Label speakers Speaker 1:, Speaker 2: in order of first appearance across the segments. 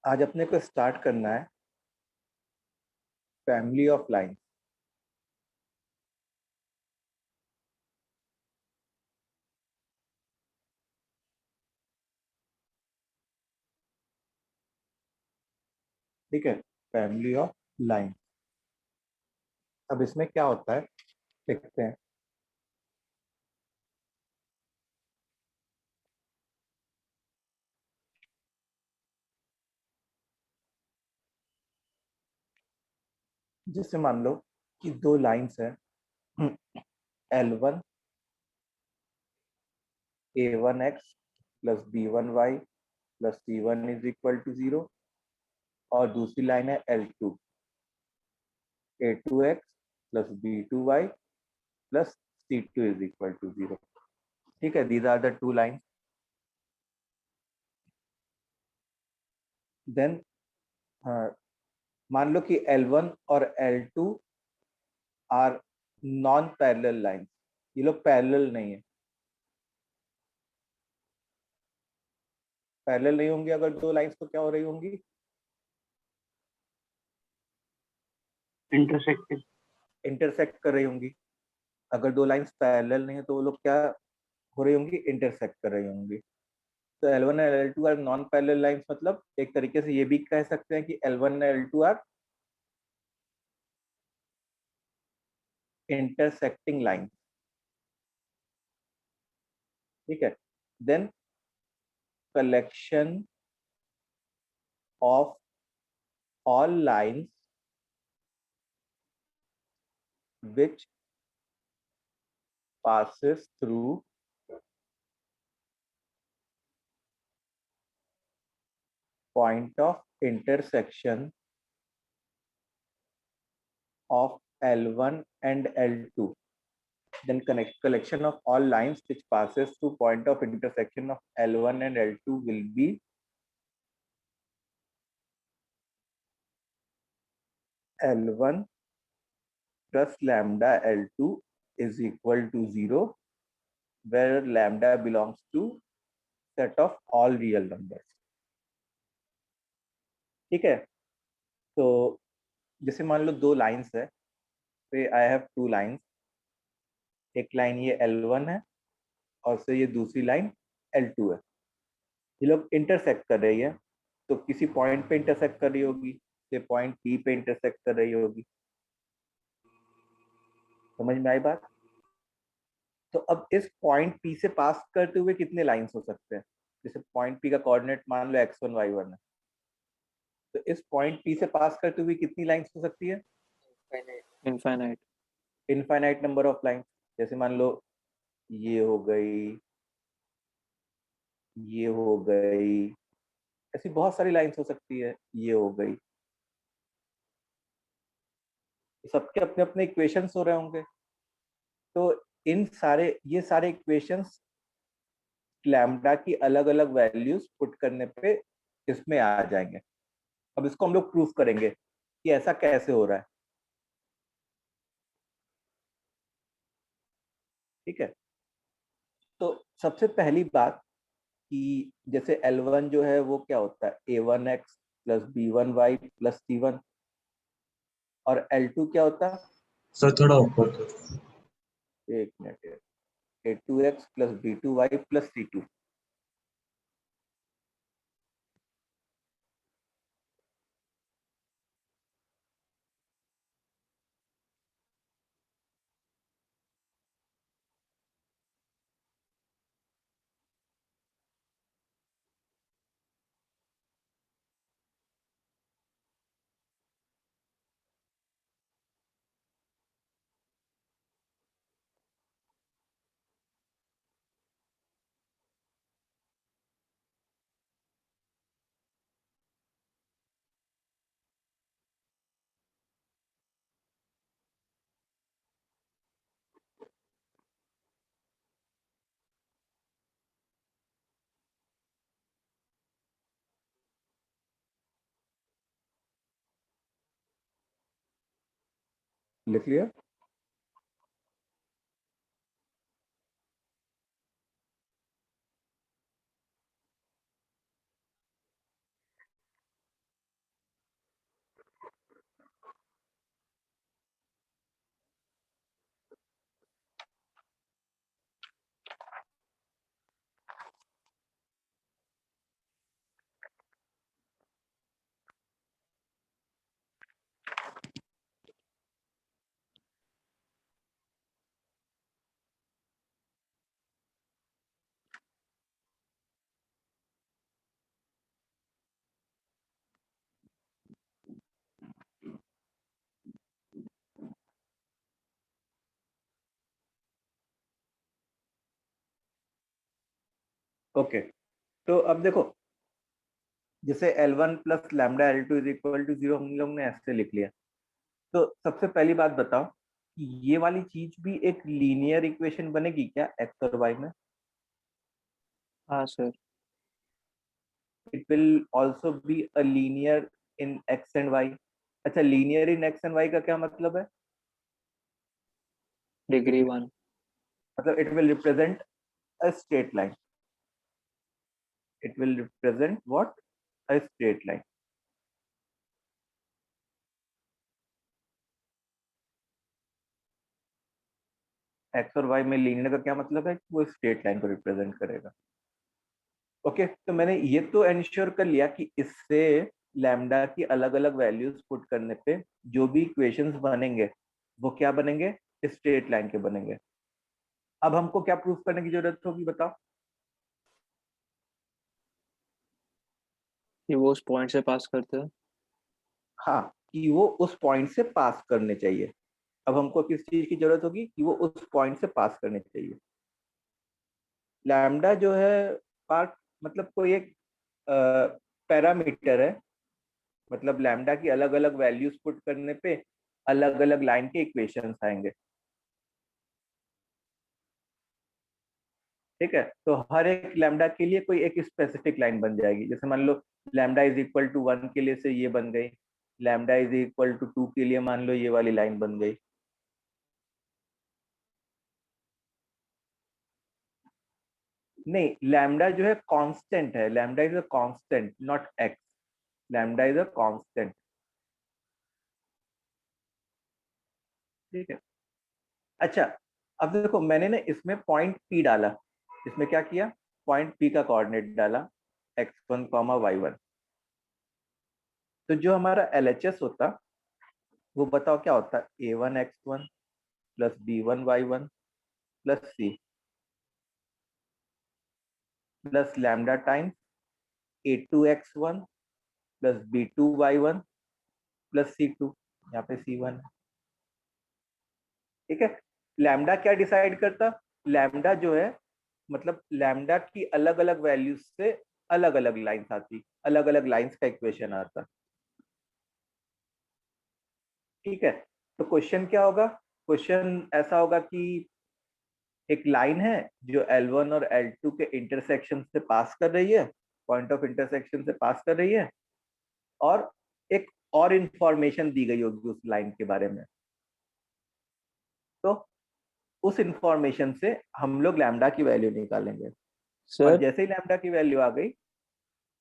Speaker 1: आज अपने को स्टार्ट करना है फैमिली ऑफ लाइन। ठीक है, फैमिली ऑफ लाइन। अब इसमें क्या होता है देखते हैं। जैसे मान लो कि दो लाइंस है, L1 A1x plus B1y plus C1 is equal to 0, और दूसरी लाइन है L2 A2x plus B2y plus C2 is equal to 0। ठीक है, these are the two line. Then मान लो कि L1 और L2 are non parallel line, ये लोग पैरेलल नहीं है। पैरेलल नहीं होंगी अगर दो लाइंस, तो क्या हो रही होंगी?
Speaker 2: इंटरसेक्टेड।
Speaker 1: इंटरसेक्ट कर रही होंगी। अगर दो लाइंस पैरेलल नहीं है तो वो लोग क्या हो रही होंगी? इंटरसेक्ट कर रही होंगी। तो L1 और L2 are non parallel lines, मतलब एक तरीके से ये भी कह सकते हैं कि L1 और L2 आर इंटरसेक्टिंग लाइन। ठीक है, then collection of all lines which passes through point of intersection of L1 and L2. Then connect collection of all lines which passes through point of intersection of L1 and L2 will be L1 plus lambda L2 is equal to 0, where lambda belongs to set of all real numbers. ठीक है, तो जैसे मान लो दो lines है, तो I have two lines. एक line ये L1 है और से ये दूसरी लाइन L2 है। ये लोग इंटरसेक्ट कर रही है, तो किसी पॉइंट पे इंटरसेक्ट कर रही होगी, ये पॉइंट P पे इंटरसेक्ट कर रही होगी। समझ में आई बात? तो अब इस पॉइंट P से पास करते हुए कितने लाइंस हो सकते हैं? जैसे पॉइंट P का कोऑर्डिनेट मान लो x1 y1 है, तो इस पॉइंट P से पास करते हुए कितनी लाइंस हो सकती है?
Speaker 3: Infinite.
Speaker 1: Infinite number of lines. जैसे मान लो ये हो गई, ये हो गई, ऐसी बहुत सारी लाइंस हो सकती है, ये हो गई। सबके अपने अपने इक्वेशंस हो रहे होंगे, तो इन सारे ये सारे इक्वेशंस लैम्डा की अलग अलग वैल्यूज पुट करने पे इसमें आ जाएंगे। अब इसको हम लोग प्रूफ करेंगे कि ऐसा कैसे हो रहा है। ठीक है, तो सबसे पहली बात कि जैसे L1 जो है वो क्या होता है? A1x plus B1y plus C1, और L2 क्या होता है?
Speaker 4: सर थोड़ा ऊपर करो।
Speaker 1: एक minute, A2x plus B2y plus C2। लिख लिया? ओके, तो अब देखो, जैसे L1 plus lambda L2 is equal to 0 हम लोग ने ऐसे लिख लिया। तो सबसे पहली बात बताओ कि ये वाली चीज भी एक लीनियर इक्वेशन बनेगी क्या एक्स और वाई में?
Speaker 3: हाँ sir.
Speaker 1: It will also be a linear in x and y. अच्छा, linear in x and y का क्या मतलब है?
Speaker 3: डिग्री 1।
Speaker 1: मतलब it will represent a straight line. It will represent what? A straight line. X और y में linear का क्या मतलब है कि वो स्ट्रेट लाइन को रिप्रेजेंट करेगा। ओके, तो मैंने ये तो एंश्योर कर लिया कि इससे लैम्डा की अलग अलग वैल्यूज पुट करने पे जो भी इक्वेशंस बनेंगे वो क्या बनेंगे? स्ट्रेट लाइन के बनेंगे। अब हमको क्या प्रूफ करने की जरूरत होगी बताओ?
Speaker 3: कि वो उस पॉइंट से पास करते हैं।
Speaker 1: हाँ, कि वो उस पॉइंट से पास करने चाहिए। अब हमको किस चीज की जरूरत होगी? कि वो उस पॉइंट से पास करने चाहिए। लैम्डा जो है पार्ट, मतलब कोई एक पैरामीटर है। मतलब लैम्डा की अलग अलग वैल्यूज पुट करने पे अलग अलग लाइन के इक्वेशंस आएंगे। ठीक है, तो हर एक लैम्डा के लिए कोई एक स्पेसिफिक लाइन बन जाएगी। जैसे मान लो लैम्डा इज इक्वल टू 1 के लिए से ये बन गई, लैम्डा इज इक्वल टू 2 के लिए मान लो ये वाली लाइन बन गई। नहीं, लैम्डा जो है कांस्टेंट है। Lambda is a constant, not x. Lambda is a constant. ठीक है। अच्छा, अब देखो मैंने ना इसमें पॉइंट पी डाला। इसमें क्या किया? पॉइंट पी का कोऑर्डिनेट डाला, x1 कॉमा y1। तो जो हमारा LHS होता वो बताओ क्या होता? a1 x1 plus b1 y1 plus c plus lambda times a2 x1 plus b2 y1 plus c2। यहाँ पे c1 है। ठीक है। लैम्डा क्या डिसाइड करता? लैम्डा जो है, मतलब लैम्डा की अलग अलग वैल्यूज से अलग अलग लाइंस आती, अलग अलग लाइंस का इक्वेशन आता। ठीक है। तो क्वेश्चन क्या होगा? क्वेश्चन ऐसा होगा कि एक लाइन है जो L1 और L2 के इंटरसेक्शन से पास कर रही है, पॉइंट ऑफ इंटरसेक्शन से पास कर रही है, और एक और इंफॉर्मेशन दी गई होगी उस लाइन के बारे में। तो उस इंफॉर्मेशन से हम लोग लैम्डा की वैल्यू निकालेंगे। और
Speaker 3: सर
Speaker 1: जैसे ही लैम्डा की वैल्यू आ गई,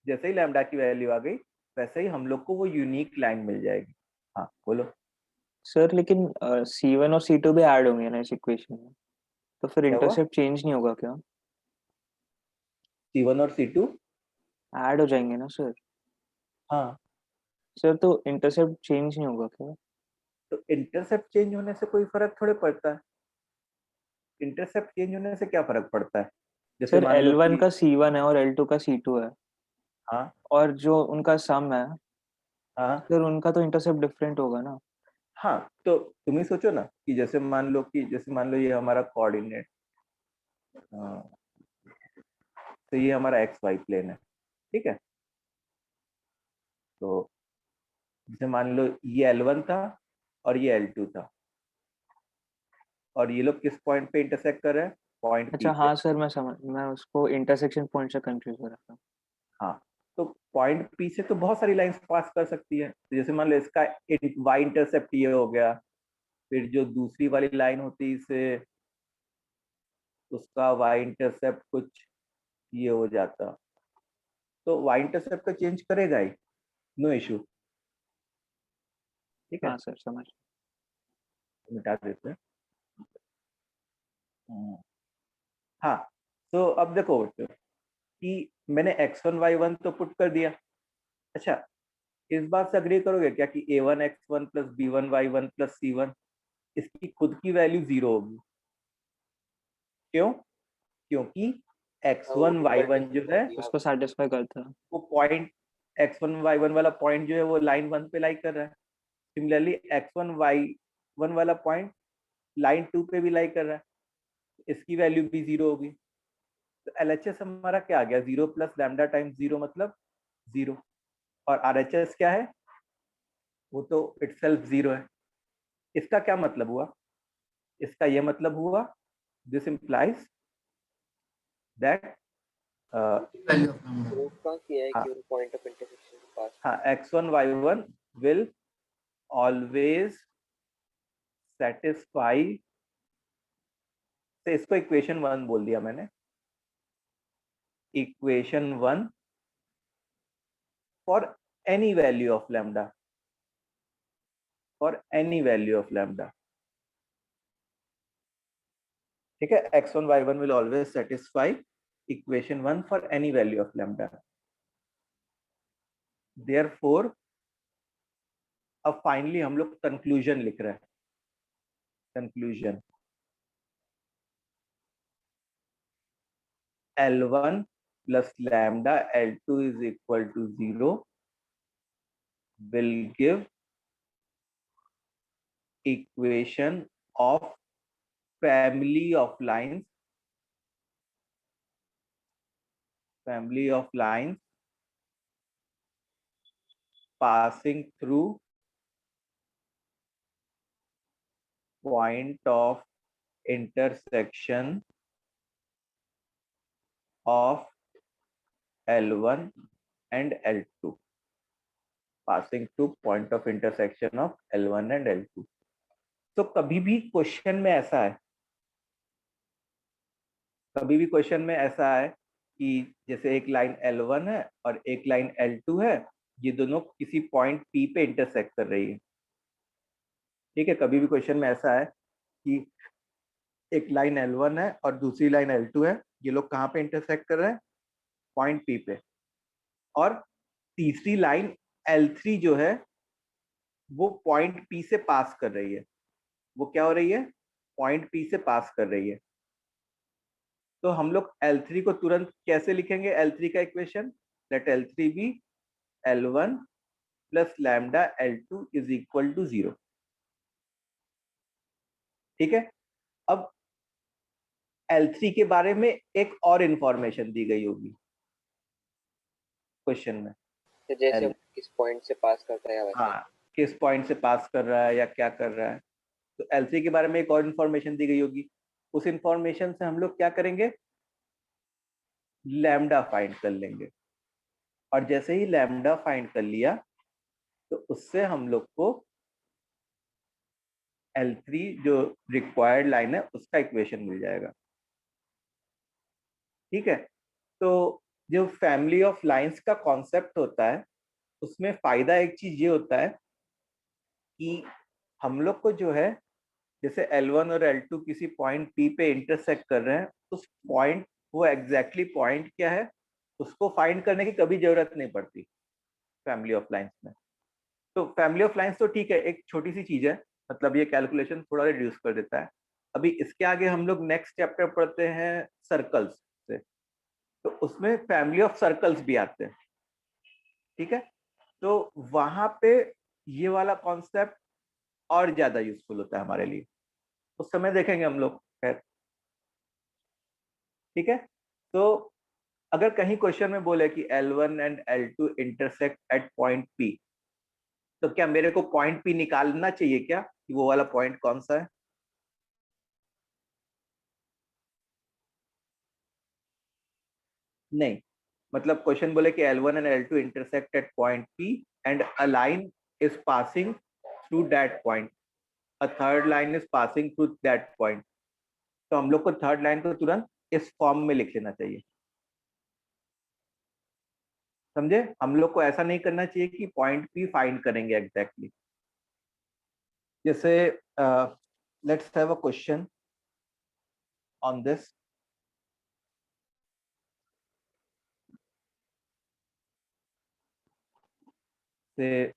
Speaker 1: जैसे ही लैम्डा की वैल्यू आ गई, वैसे ही हम लोग को वो यूनिक लाइन मिल जाएगी। हाँ बोलो।
Speaker 3: सर लेकिन C1 और C2 भी ऐड होंगे ना इस इक्वेशन में, तो फिर
Speaker 1: क्या हुआ?
Speaker 3: इंटरसेप्ट चेंज नहीं होगा क्या?
Speaker 1: C1 और C2?
Speaker 3: ऐड हो जाएंगे ना सर?
Speaker 1: हाँ।
Speaker 3: सर तो इंटरसेप्ट चेंज नहीं होगा क्या?
Speaker 1: तो इंटरसेप्ट चेंज होने से कोई फर्क थोड़े पड़ता है। इंटरसेप्ट चेंज होने से क्या फर्क पड़ता है? जैसे
Speaker 3: सर
Speaker 1: मान लो
Speaker 3: L1
Speaker 1: कि
Speaker 3: का C1 है और L2 का C2 है,
Speaker 1: हाँ
Speaker 3: और जो उनका सम है,
Speaker 1: हाँ
Speaker 3: सर उनका तो इंटरसेप्ट डिफरेंट होगा ना?
Speaker 1: हाँ, तो तुम ही सोचो ना कि जैसे मान लो ये हमारा कोऑर्डिनेट, तो ये हमारा एक्स वाई प्लेन है। ठीक है। तो जैसे मान लो ये L1 था और ये L2 था, और ये लोग किस पॉइंट पे इंटरसेक्ट कर रहे हैं? पॉइंट पी
Speaker 3: अच्छा
Speaker 1: पे।
Speaker 3: हाँ सर, मैं उसको इंटरसेक्शन पॉइंट से कंफ्यूज हो रहा था।
Speaker 1: हाँ, तो पॉइंट पी से तो बहुत सारी लाइंस पास कर सकती है। तो जैसे मान लो इसका वाई इंटरसेप्ट ये हो गया, फिर जो दूसरी वाली लाइन होती इसे, उसका वाई इंटरसेप्ट कुछ ये हो जाता, तो वाई इंटरसेप्ट का चेंज करेगा ही, नो इशू। ठीक है,
Speaker 3: हाँ सर समझ।
Speaker 1: मिटा देते हैं। हाँ, तो अब देखो बच्चों कि मैंने x1 y1 तो पुट कर दिया। अच्छा, इस बात से अग्री करोगे क्या कि a1 x1 plus b1 y1 plus c1 इसकी खुद की वैल्यू 0 होगी? क्यों? क्योंकि x1 y1 जो है
Speaker 3: उसको सेटिस्फाई करता है।
Speaker 1: वो पॉइंट, x1 y1 वाला पॉइंट जो है वो लाइन 1 पे लाई कर रहा है। सिमिलरली x1 y1 वाला पॉइंट लाइन 2 पे भी लाई कर रहा है, इसकी वैल्यू भी 0 होगी। तो LHS हमारा क्या आ गया, 0 प्लस लैम्डा टाइम्स 0 मतलब 0, और RHS क्या है, वो तो इटसेल्फ 0 है। इसका क्या मतलब हुआ, इसका ये मतलब हुआ, this implies that
Speaker 4: value of lambda.
Speaker 2: Proof कहाँ किया है
Speaker 1: हाँ,
Speaker 2: कि वो पॉइंट ऑफ इंटरसेक्शन के पास
Speaker 1: हाँ, x1 y1 will always satisfy, से इसको इक्वेशन 1 बोल दिया मैंने, equation 1 for any value of lambda, for any value of lambda. ठीक है, x1 y1 will always satisfy equation 1 for any value of lambda. Therefore, अब फाइनली हम लोग कंक्लूजन लिख रहे हैं, conclusion L1 plus lambda L2 is equal to 0 will give equation of family of lines, passing through point of intersection of L1 and L2, passing through point of intersection of L1 and L2. तो कभी भी question में ऐसा है, कभी भी question में ऐसा है कि जैसे एक लाइन L1 है और एक लाइन L2 है, ये दोनों किसी पॉइंट P पे इंटरसेक्ट कर रही है। ठीक है, कभी भी क्वेश्चन में ऐसा है कि एक लाइन L1 है और दूसरी लाइन L2 है, ये लोग कहाँ पे इंटरसेक्ट कर रहे हैं, पॉइंट P पे, और तीसरी लाइन L3 जो है वो पॉइंट P से पास कर रही है, वो क्या हो रही है, पॉइंट P से पास कर रही है। तो हम लोग L3 को तुरंत कैसे लिखेंगे, L3 का equation, let L3 be L1 plus lambda L2 is equal to 0। ठीक है, अब L3 के बारे में एक और इंफॉर्मेशन दी गई होगी क्वेश्चन में,
Speaker 2: तो जैसे किस पॉइंट से पास करता है या वैसे।
Speaker 1: हाँ, किस पॉइंट से पास कर रहा है या क्या कर रहा है। तो L3 के बारे में एक और इंफॉर्मेशन दी गई होगी, उस इंफॉर्मेशन से हम लोग क्या करेंगे, लैम्डा फाइंड कर लेंगे, और जैसे ही लैम्डा फाइंड कर लिया तो उससे हम लोग को L3 जो रिक्वायर्ड लाइन है उसका इक्वेशन मिल जाएगा। ठीक है, तो जो फैमिली ऑफ लाइंस का कॉन्सेप्ट होता है उसमें फायदा एक चीज ये होता है कि हम लोग को जो है, जैसे L1 और L2 किसी पॉइंट P पे इंटरसेक्ट कर रहे हैं, उस पॉइंट, वो एग्जैक्टली पॉइंट क्या है उसको फाइंड करने की कभी जरूरत नहीं पड़ती फैमिली ऑफ लाइंस में। तो फैमिली ऑफ लाइंस तो ठीक है, एक छोटी सी चीज है, मतलब ये कैलकुलेशन थोड़ा रिड्यूस कर देता है। अभी इसके आगे हम लोग नेक्स्ट चैप्टर पढ़ते हैं सर्कल्स से, तो उसमें फैमिली ऑफ सर्कल्स भी आते हैं। ठीक है, तो वहां पे ये वाला कॉन्सेप्ट और ज्यादा यूजफुल होता है हमारे लिए, उस समय देखेंगे हम लोग, खैर। ठीक है, तो अगर कहीं क्वेश्चन में बोले कि L1 and L2 intersect at point P, तो क्या मेरे को पॉइंट P निकालना चाहिए क्या कि वो वाला पॉइंट कौन सा है? नहीं, मतलब क्वेश्चन बोले कि L1 and L2 intersect at point P and a line is passing through that point, a third line is passing through that point, तो हम लोग को थर्ड लाइन को तुरंत इस फॉर्म में लिख लेना चाहिए। समझे, हम लोग को ऐसा नहीं करना चाहिए कि पॉइंट P फाइंड करेंगे एग्जैक्टली। जैसे let's have a question on this. से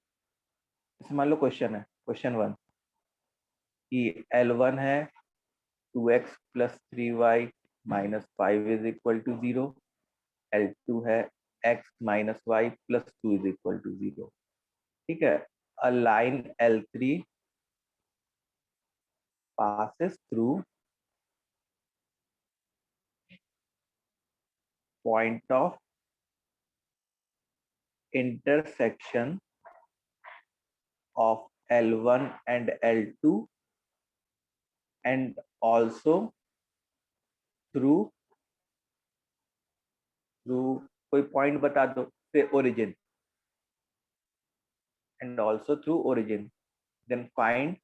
Speaker 1: मान लो क्वेश्चन है, क्वेश्चन 1 कि L1 है 2x plus 3y minus 5 is equal to 0, L2 है x minus y plus 2 is equal to 0। ठीक है, a line L3 passes through point of intersection of L1 and L2 and also through कोई point बता दो से origin and also through origin, then find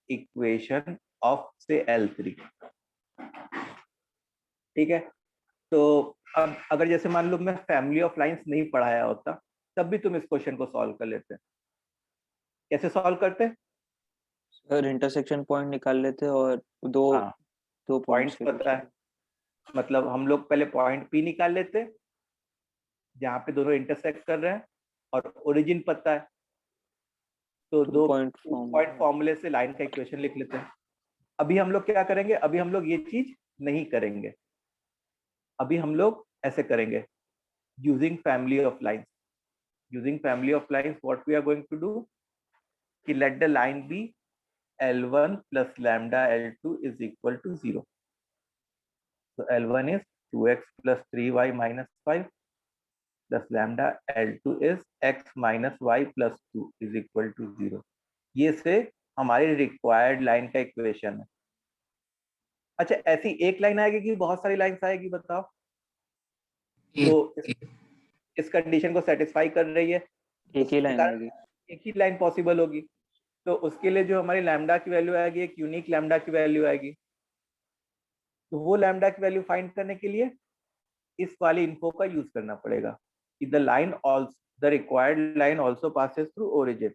Speaker 1: equation of say L3. ठीक है, तो अब अगर जैसे मान लो मैं फैमिली ऑफ लाइंस नहीं पढ़ाया होता तब भी तुम इस क्वेश्चन को सॉल्व कर लेते। कैसे सॉल्व करते?
Speaker 3: सर इंटरसेक्शन पॉइंट निकाल लेते और दो
Speaker 1: पॉइंट्स पता है, मतलब हम लोग पहले पॉइंट P निकाल लेते जहाँ पे दोनों इंटरसेक्ट कर रहे हैं और ओरिजिन पता है, तो दो पॉइंट फॉर्मूले से लाइन का इक्वेशन लिख लेते हैं। अभी हम लोग क्या करेंगे, अभी हम लोग ये चीज नहीं करेंगे, अभी हम लोग ऐसे करेंगे using family of lines. Using family of lines what we are going to do कि let the line be L1 plus lambda L2 is equal to 0. So L1 is 2x plus 3y minus 5 plus lambda L2 is x minus y plus 2 is equal to 0. ये से हमारी required line का equation है। अच्छा, ऐसी एक line आएगी कि बहुत सारी लाइंस आएगी बताओ? तो इस कंडीशन को सेटिस्फाई कर रही है,
Speaker 3: एक ही लाइन आएगी,
Speaker 1: एक ही लाइन पॉसिबल होगी, तो उसके लिए जो हमारी लैम्डा की वैल्यू आएगी एक यूनिक लैम्डा की वैल्यू आएगी। तो वो लैम्डा की वैल्यू फाइंड करने के लिए इस वाली इन्फो का यूज करना पड़ेगा कि the line also the required line also passes through origin.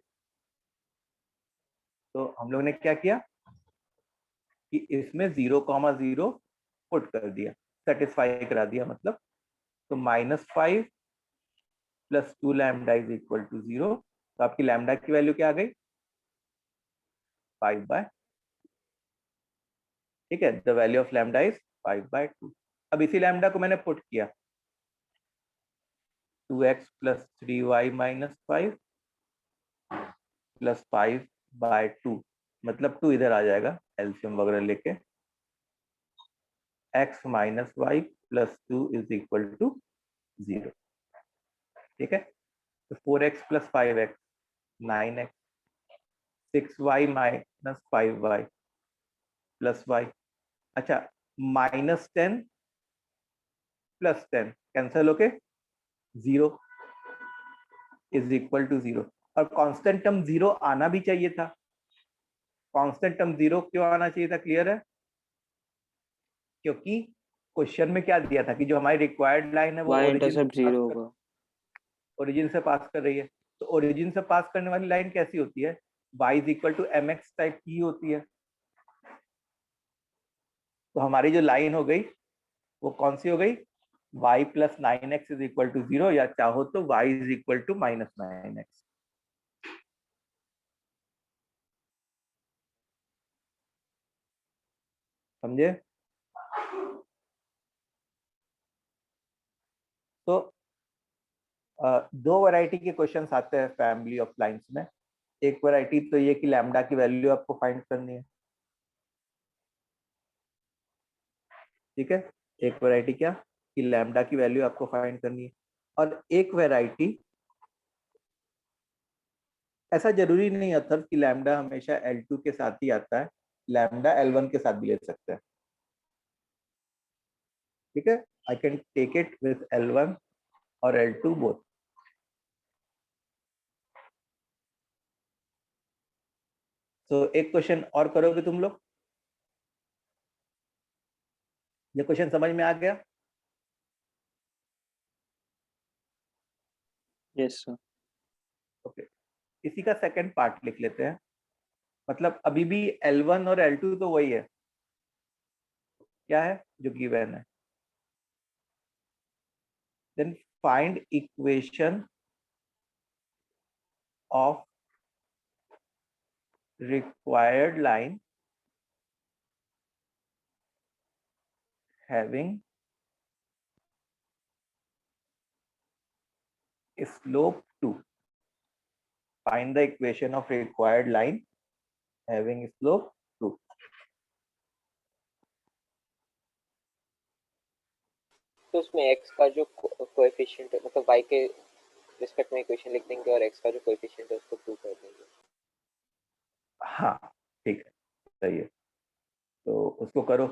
Speaker 1: तो हम लोग ने क्या किया कि इसमें 0,0 पुट कर दिया, सेटिस्फाई करा दिया मतलब। तो -5 plus 2 lambda is equal to 0। तो आपकी लैम्डा की वैल्यू क्या आ गई? 5/, ठीक है, the value of lambda is 5/2। अब इसी लैम्डा को मैंने पुट किया 2x plus 3y minus 5 plus 5/2, मतलब 2 इधर आ जाएगा एलसीएम वगैरह लेके, x minus y plus 2 is equal to 0। ठीक है, तो 4x plus 5x 9x, 6y minus 5y plus y। अच्छा, -10 plus 10 कैंसिल होके 0 इज इक्वल टू 0। और कांस्टेंट टर्म 0 आना भी चाहिए था। कांस्टेंट टर्म 0 क्यों आना चाहिए था, क्लियर है? क्योंकि क्वेश्चन में क्या दिया था कि जो हमारी रिक्वायर्ड लाइन है वो
Speaker 3: इंटरसेप्ट 0 होगा,
Speaker 1: ओरिजिन से पास कर रही है। तो ओरिजिन से पास करने वाली लाइन कैसी होती है? y is equal to mx type की होती है। तो हमारी जो लाइन हो गई वो कौन सी हो गई? y plus 9x is equal to 0, या चाहो तो y is equal to -9x। समझे? तो दो वैरायटी के क्वेश्चंस आते हैं फैमिली ऑफ लाइंस में। एक वैरायटी तो ये कि लैम्डा की वैल्यू आपको फाइंड करनी है, ठीक है, एक वैरायटी क्या कि लैम्डा की वैल्यू आपको फाइंड करनी है। और एक वैरायटी ऐसा जरूरी नहीं आता कि लैम्डा हमेशा L2 के साथ ही आता है, लैम्डा L1 के साथ भी ले सकते हैं। ठीक है, I can take it with L1 और L2 बोथ। तो एक क्वेश्चन और करोगे तुम लोग? ये क्वेश्चन समझ में आ गया?
Speaker 3: Yes sir.
Speaker 1: ओके, इसी का सेकंड पार्ट लिख लेते हैं। मतलब अभी भी L1 और L2 तो वही है, क्या है जो गिवन है। Then find equation of required line having slope 2। Find the equation of required line having slope 2।
Speaker 2: तो उसमें x का जो कोएफिशिएंट है, मतलब y के रिस्पेक्ट में इक्वेशन लिख देंगे और x का जो कोएफिशिएंट है उसको प्रूव कर देंगे।
Speaker 1: हाँ ठीक है, सही है। तो उसको करो,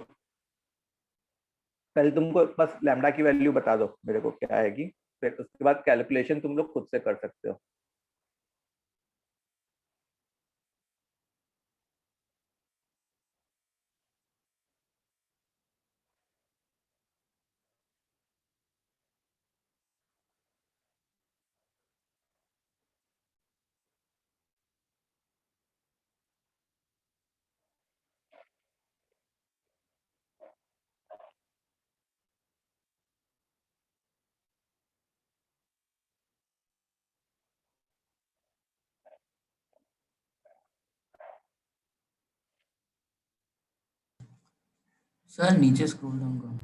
Speaker 1: पहले तुमको बस लैम्डा की वैल्यू बता दो मेरे को क्या आएगी, फिर उसके बाद कैलकुलेशन तुम लोग खुद से कर सकते हो।
Speaker 4: सर नीचे स्क्रॉल डाउन करो।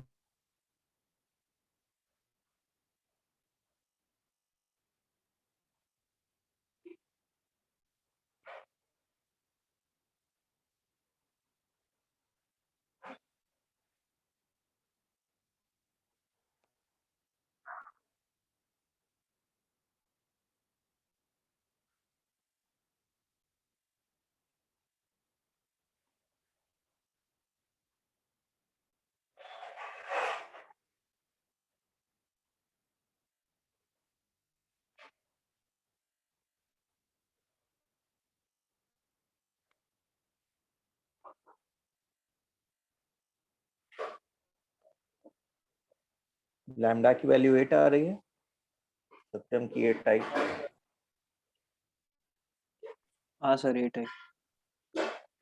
Speaker 1: लैम्डा की वैल्यू 8 आ रही है, सत्यम की 8 आई।
Speaker 3: हाँ सर 8 है।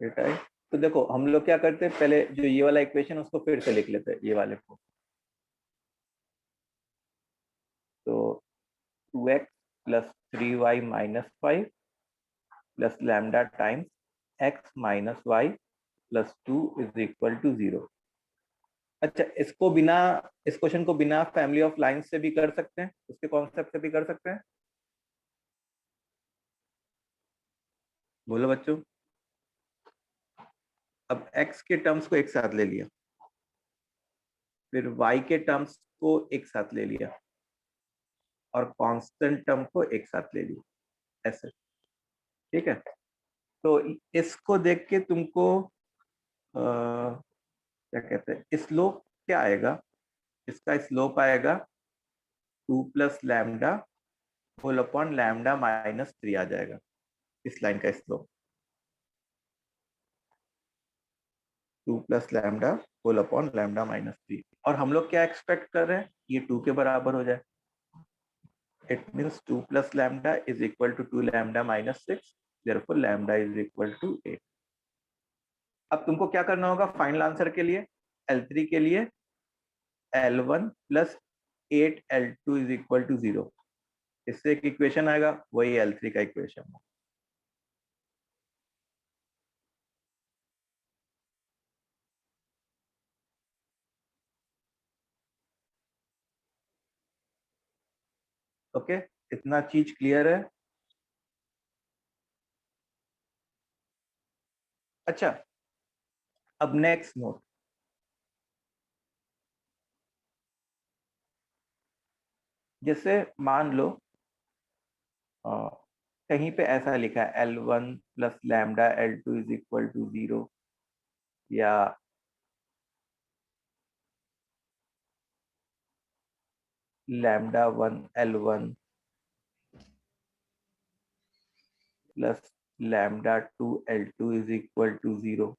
Speaker 1: 8 आई। तो देखो हम लोग क्या करते हैं, पहले जो ये वाला इक्वेशन उसको फिर से लिख लेते हैं, ये वाले को। तो 2x plus 3y minus 5 plus lambda times x minus y plus 2 is equal to 0। अच्छा, इसको बिना, इस क्वेश्चन को बिना फैमिली ऑफ लाइंस से भी कर सकते हैं, उसके कॉन्सेप्ट से भी कर सकते हैं। बोलो बच्चों। अब x के टर्म्स को एक साथ ले लिया, फिर y के टर्म्स को एक साथ ले लिया, और कांस्टेंट टर्म को एक साथ ले लिया, ऐसे। ठीक है, तो इसको देख के तुमको क्या कहते हैं, स्लोप क्या आएगा, इसका स्लोप आएगा 2 plus lambda whole upon lambda minus 3 आ जाएगा, इस लाइन का slope 2 plus lambda whole upon lambda minus 3। और हम लोग क्या एक्सपेक्ट कर रहे हैं, ये 2 के बराबर हो जाए। It means 2 plus lambda is equal to 2 lambda minus 6, therefore lambda is equal to 8। अब तुमको क्या करना होगा फाइनल आंसर के लिए, L3 के लिए L1 plus 8 L2 is equal to 0। इससे एक इक्वेशन आएगा, वही L3 का इक्वेशन है। ओके, इतना चीज क्लियर है। अच्छा, अब नेक्स्ट नोट, जैसे मान लो कहीं पे ऐसा लिखा है L1 plus lambda L2 is equal to 0, या lambda 1 L1 plus lambda 2 L2 is equal to 0।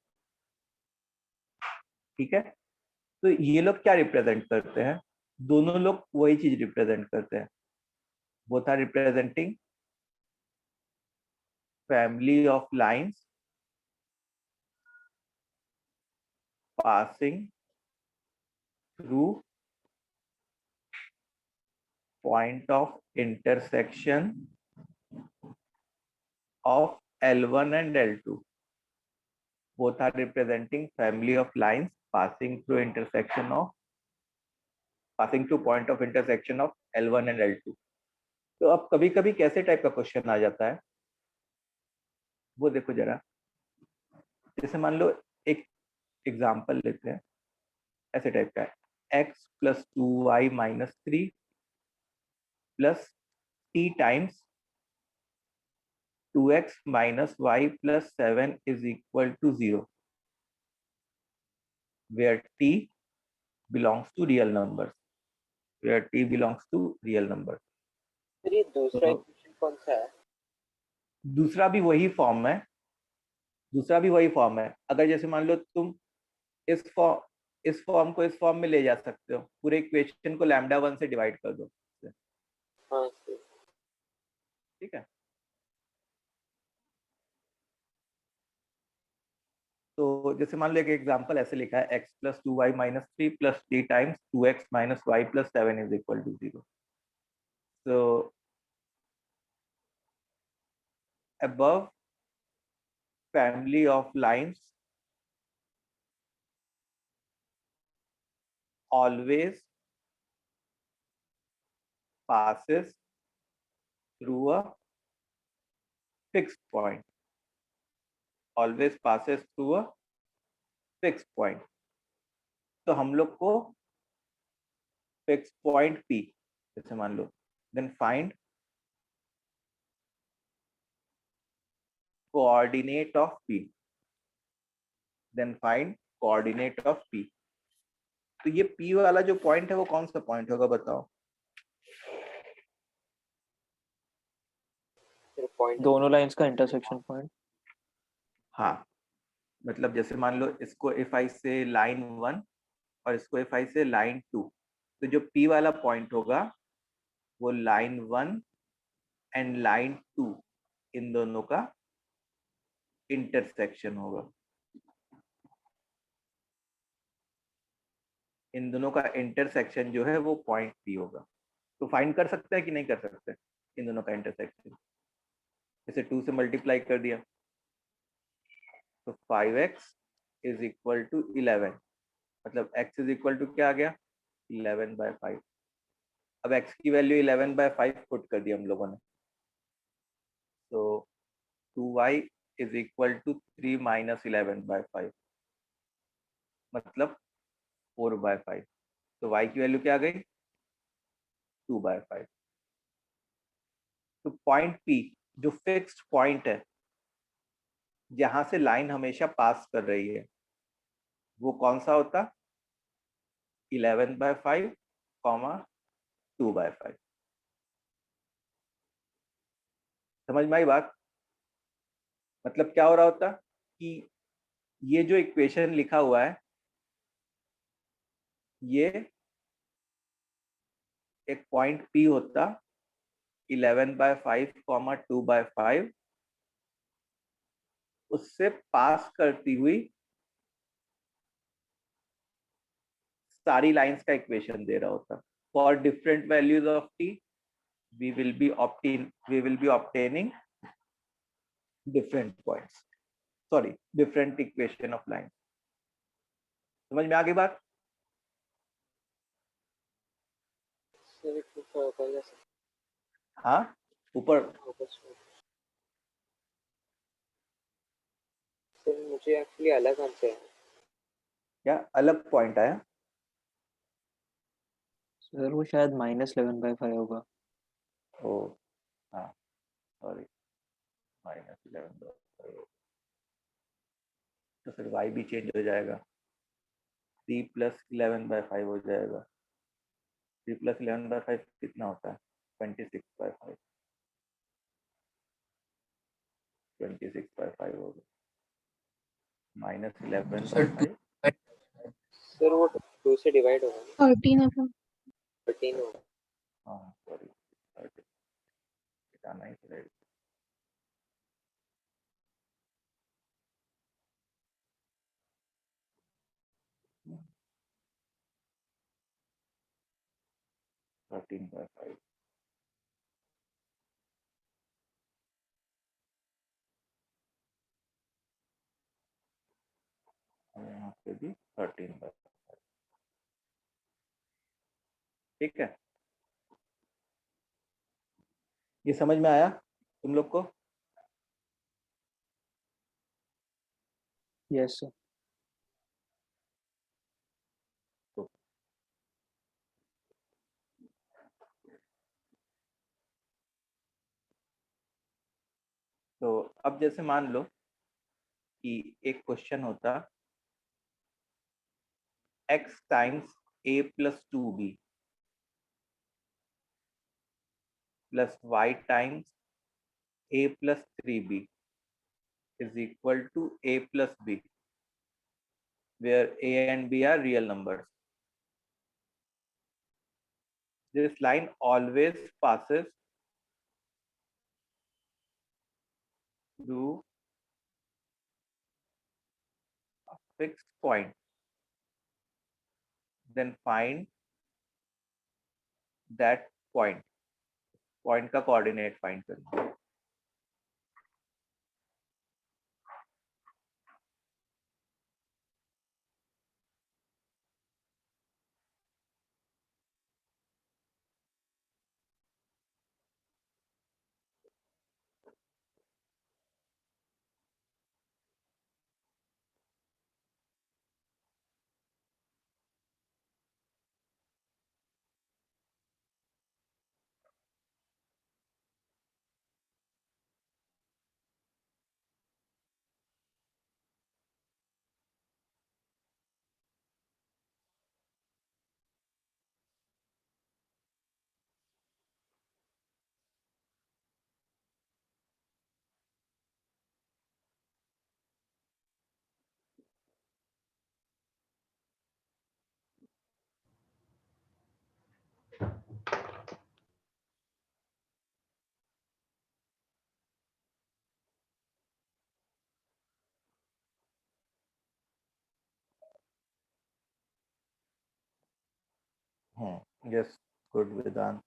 Speaker 1: ठीक है, तो ये लोग क्या रिप्रेजेंट करते हैं, दोनों लोग वही चीज रिप्रेजेंट करते हैं, both are representing family of lines passing through point of intersection of L1 and L2. Both are representing family of lines passing through point of intersection of L1 and L2. तो अब कभी कभी कैसे type का question आ जाता है वो देखो जरा। जैसे मान लो एक एग्जाम्पल लेते हैं, ऐसे टाइप का है, x plus 2y minus 3 plus t times 2x minus y plus 7 is equal to 0, where t belongs to real numbers. Where t belongs to real numbers.
Speaker 2: Sir ये दूसरा
Speaker 1: तो
Speaker 2: इक्वेशन कौन सा है?
Speaker 1: दूसरा भी वही फॉर्म है, दूसरा भी वही फॉर्म है. अगर जैसे मान लो तुम इस फॉर्म को इस फॉर्म में ले जा सकते हो, पूरे इक्वेशन को लैम्डा 1 से डिवाइड कर दो.
Speaker 2: हाँ सर.
Speaker 1: ठीक है. तो जैसे मान लो एक एग्जांपल ऐसे लिखा है x plus 2y minus 3 plus t times 2x minus y plus 7 is equal to 0. So above family of lines always passes through a fixed point. Always passes through a fixed point. तो हम लोग को fixed point P जैसे मान लो, then find coordinate of P. Then find coordinate of P. तो ये P वाला जो पॉइंट है वो कौन सा पॉइंट होगा बताओ?
Speaker 2: पॉइंट
Speaker 3: दोनों लाइंस का इंटरसेक्शन पॉइंट.
Speaker 1: हाँ, मतलब जैसे मान लो इसको इफ आई से लाइन 1 और इसको इफ आई से लाइन 2, तो जो P वाला पॉइंट होगा वो लाइन 1 एंड लाइन 2 इन दोनों का इंटरसेक्शन होगा. इन दोनों का इंटरसेक्शन जो है वो पॉइंट P होगा. तो फाइंड कर सकते हैं कि नहीं कर सकते इन दोनों का इंटरसेक्शन? इसे 2 से मल्टीप्लाई कर दिया तो 5x इज इक्वल टू 11, मतलब x इज इक्वल टू क्या आ गया? 11/5. अब x की वैल्यू 11/5 पुट कर दिया हम लोगों ने, तो 2y is equal to 3 minus 11/5, मतलब 4/5. तो y की वैल्यू क्या आ गई? 2/5. तो पॉइंट P जो फिक्स्ड पॉइंट है जहां से लाइन हमेशा पास कर रही है, वो कौन सा होता? 11/5, 2/5. समझ में आई बात? मतलब क्या हो रहा होता कि ये जो इक्वेशन लिखा हुआ है ये एक पॉइंट P होता 11/5, 2/5, उससे पास करती हुई सारी लाइंस का इक्वेशन दे रहा होता. For different values of t we will be obtaining different points, sorry, different equation of line. समझ में आ गई बात? हाँ, ऊपर
Speaker 2: सर मुझे एक्चुअली अलग आंसर है.
Speaker 1: क्या अलग पॉइंट आया?
Speaker 3: सर वो शायद -11/5 होगा.
Speaker 1: ओ हाँ, सॉरी, -11/5. तो फिर y भी चेंज हो जाएगा, 3 + 11/5 हो जाएगा. 3 + 11/5 कितना होता है? 26/5. 26/5 होगा, -11/5.
Speaker 2: सर वो 2 से डिवाइड होगा ना?
Speaker 5: 13 होगा.
Speaker 2: 13 होगा.
Speaker 1: हाँ सॉरी, 13 हटाना ही पड़ेगा. Thirteen by 5. यहाँ पे भी 13/5. ठीक है, ये समझ में आया तुम लोग को?
Speaker 3: Yes sir.
Speaker 1: तो अब जैसे मान लो कि एक क्वेश्चन होता x times a plus 2b plus y times a plus 3b is equal to a plus b, where a and b are real numbers. This line always passes through a fixed point. Then find that point. Point का coordinate find करेंगे. Yes, good, Vedant.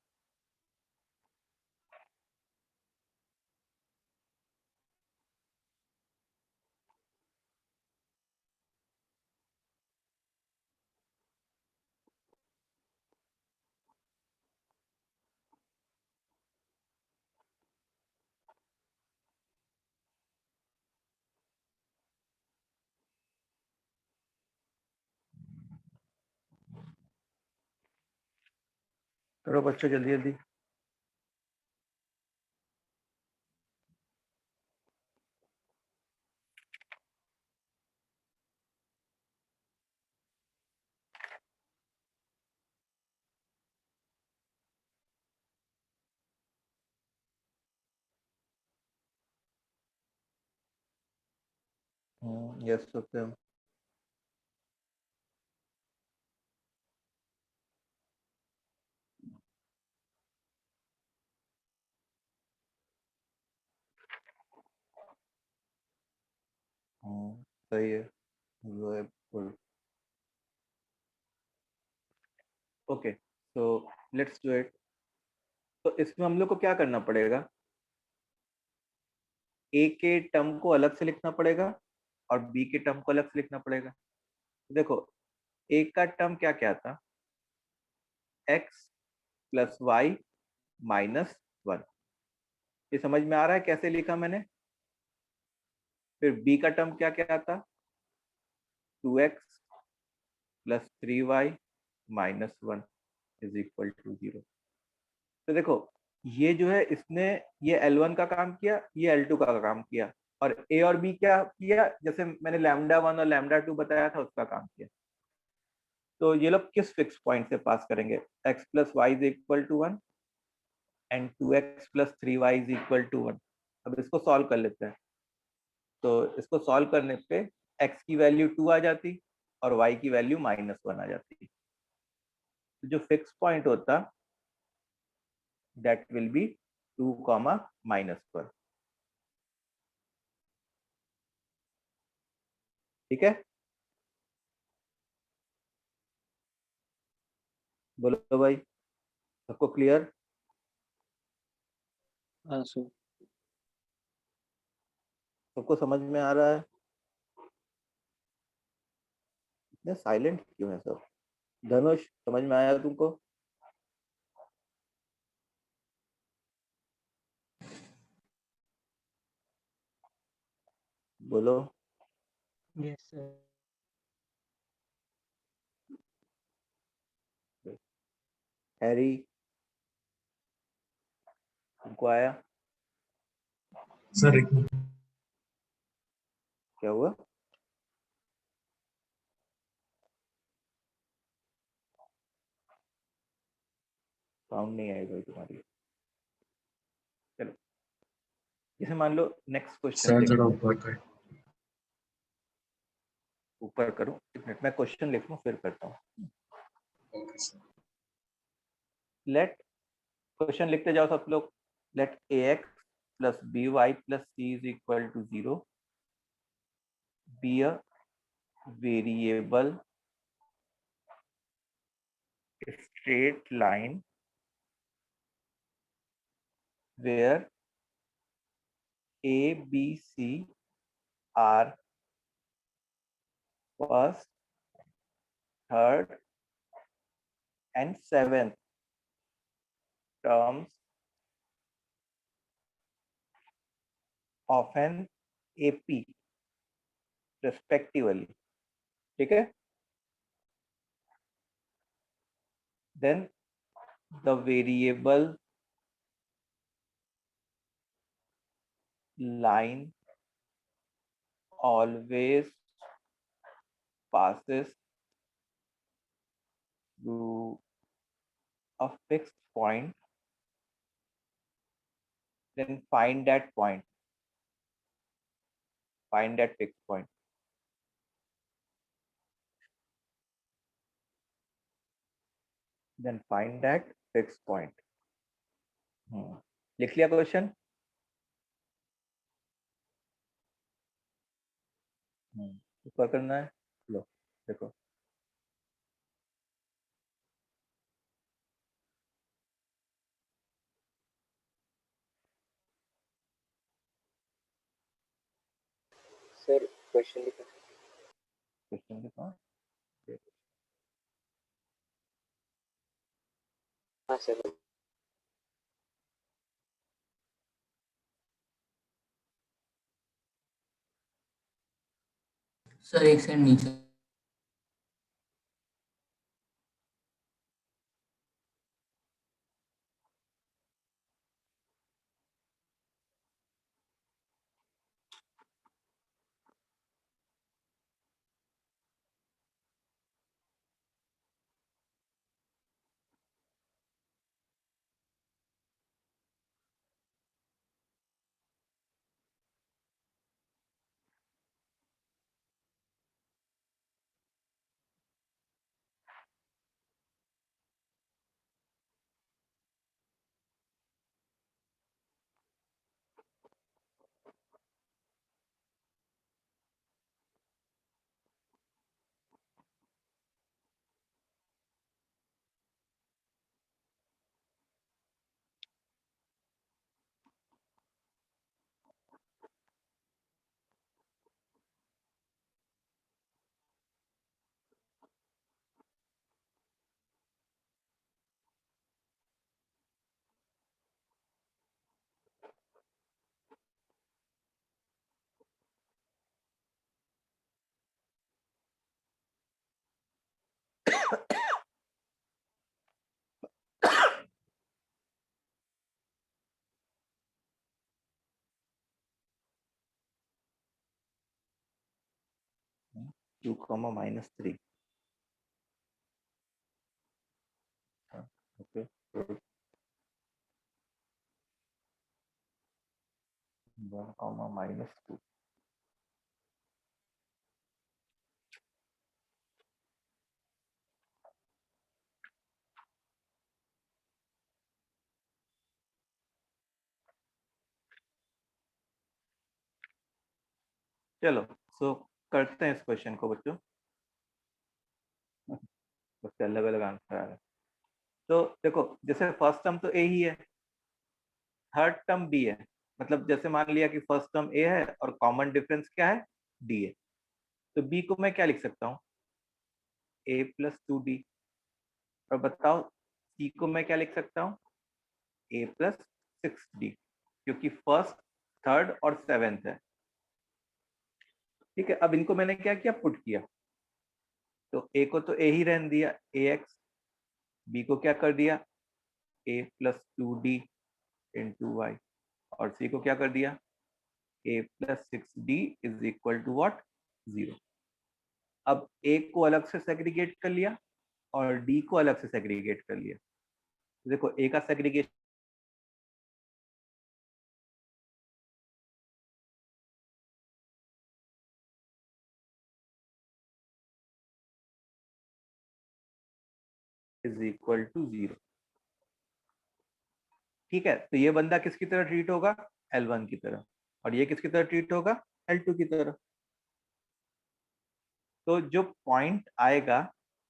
Speaker 1: करो बच्चों जल्दी जल्दी. Yes, Satyam. सही है. Good. Okay, so let's do it. तो इसमें हम लोग को क्या करना पड़ेगा? a के टर्म को अलग से लिखना पड़ेगा और b के टर्म को अलग से लिखना पड़ेगा. देखो a का टर्म क्या क्या था? x plus y minus 1. ये समझ में आ रहा है कैसे लिखा मैंने? फिर b का टर्म क्या क्या था? 2x plus 3y minus 1 is equal to 0. तो देखो ये जो है इसने ये L1 का काम किया, ये L2 का काम किया, और a और b क्या किया? जैसे मैंने लैम्डा 1 और लैम्डा 2 बताया था उसका काम किया. तो ये लोग किस फिक्स पॉइंट से पास करेंगे? x plus y is equal to 1 and 2x plus 3y is equal to 1. अब इसको सॉल्व कर लेते हैं. तो इसको सॉल्व करने पे x की वैल्यू 2 आ जाती और y की वैल्यू माइनस 1 आ जाती. तो जो फिक्स पॉइंट होता दैट विल बी 2, -1. ठीक है, बोलो भाई, सबको क्लियर?
Speaker 3: हाँ सर.
Speaker 1: सबको समझ में आ रहा है? इतने साइलेंट क्यों है सब? धनुष समझ में आया तुमको? बोलो.
Speaker 5: Yes, sir.
Speaker 1: हैरी तुमको आया?
Speaker 6: सर एक मिनट.
Speaker 1: क्या हुआ? साउंड नहीं आई भाई तुम्हारी। चलो, जैसे मान लो नेक्स्ट क्वेश्चन
Speaker 6: सर
Speaker 1: देखते
Speaker 6: थोड़ा
Speaker 1: हैं।
Speaker 6: ऊपर कर।
Speaker 1: ऊपर करूं? एक मिनट, मैं क्वेश्चन लिख लूं फिर करता हूँ।
Speaker 6: Okay sir.
Speaker 1: लेट, क्वेश्चन लिखते जाओ सब लोग। Let ax plus by plus c is equal to 0 be a variable straight line where a, b, c are first, third and seventh terms of an AP respectively. ठीक है? Then the variable line always passes through a fixed point. Then find that point. Find that fixed point. Then find that fixed point. लिख लिया question? ऊपर करना है। लो देखो,
Speaker 2: sir question लिखा।
Speaker 1: Question लिखा।
Speaker 2: हाँ सर।
Speaker 4: सर एक सेकंड नीचे।
Speaker 1: Two comma -3। Okay, 1 comma -2। चलो, सो करते हैं इस क्वेश्चन को बच्चों। बच्चे अलग अलग आंसर आ रहे हैं। तो देखो, जैसे फर्स्ट टर्म तो ए ही है, थर्ड टर्म बी है। मतलब जैसे मान लिया कि फर्स्ट टर्म ए है और कॉमन डिफरेंस क्या है? डी है। तो बी को मैं क्या लिख सकता हूँ? ए प्लस 2d। और बताओ सी को मैं क्या लिख सकता हूँ? ए प्लस 6d, क्योंकि फर्स्ट, थर्ड और सेवेंथ है। ठीक है, अब इनको मैंने क्या किया? पुट किया। तो ए को तो ए ही रहने दिया, ए एक्स। बी को क्या कर दिया? ए प्लस 2d इंटू वाई। और सी को क्या कर दिया? a plus 6d is equal to what? 0. अब a को अलग से सेग्रीगेट कर लिया और d को अलग से सेग्रीगेट कर लिया. देखो a का सेग्रीगेशन इज इक्वल टू 0. ठीक है, तो ये बंदा किसकी तरह ट्रीट होगा? L1 की तरह, और ये किसकी तरह ट्रीट होगा? L2 की तरह. तो जो पॉइंट आएगा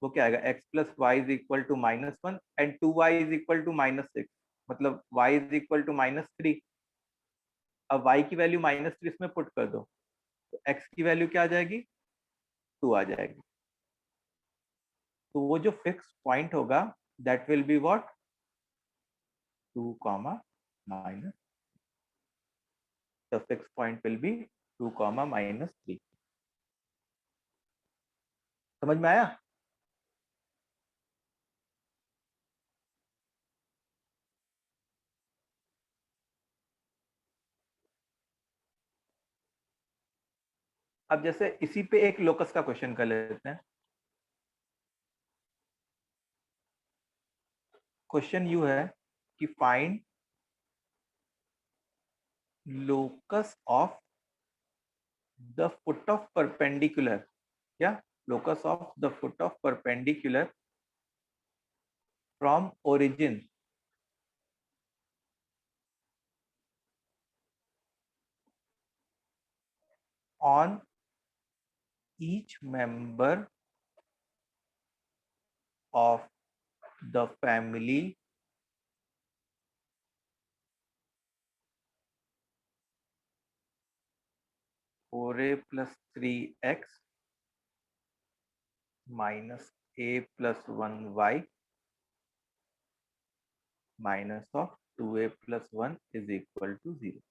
Speaker 1: वो क्या आएगा? x plus y is equal to -1 and 2y is equal to -6, मतलब y इज इक्वल टू -3. अब y की वैल्यू -3 इसमें पुट कर दो, तो x की वैल्यू क्या आ जाएगी? 2 आ जाएगी. तो वो जो फिक्स पॉइंट होगा that will be what? 2 comma minus. The fix point will be 2 comma -3. समझ में आया? अब जैसे इसी पे एक लोकस का क्वेश्चन कर लेते हैं. क्वेश्चन यू है कि find locus of the foot of perpendicular, yeah, locus of the foot of perpendicular from origin on each member of the family (4a plus 3x minus a plus 1y minus of 2a plus 1 is equal to 0.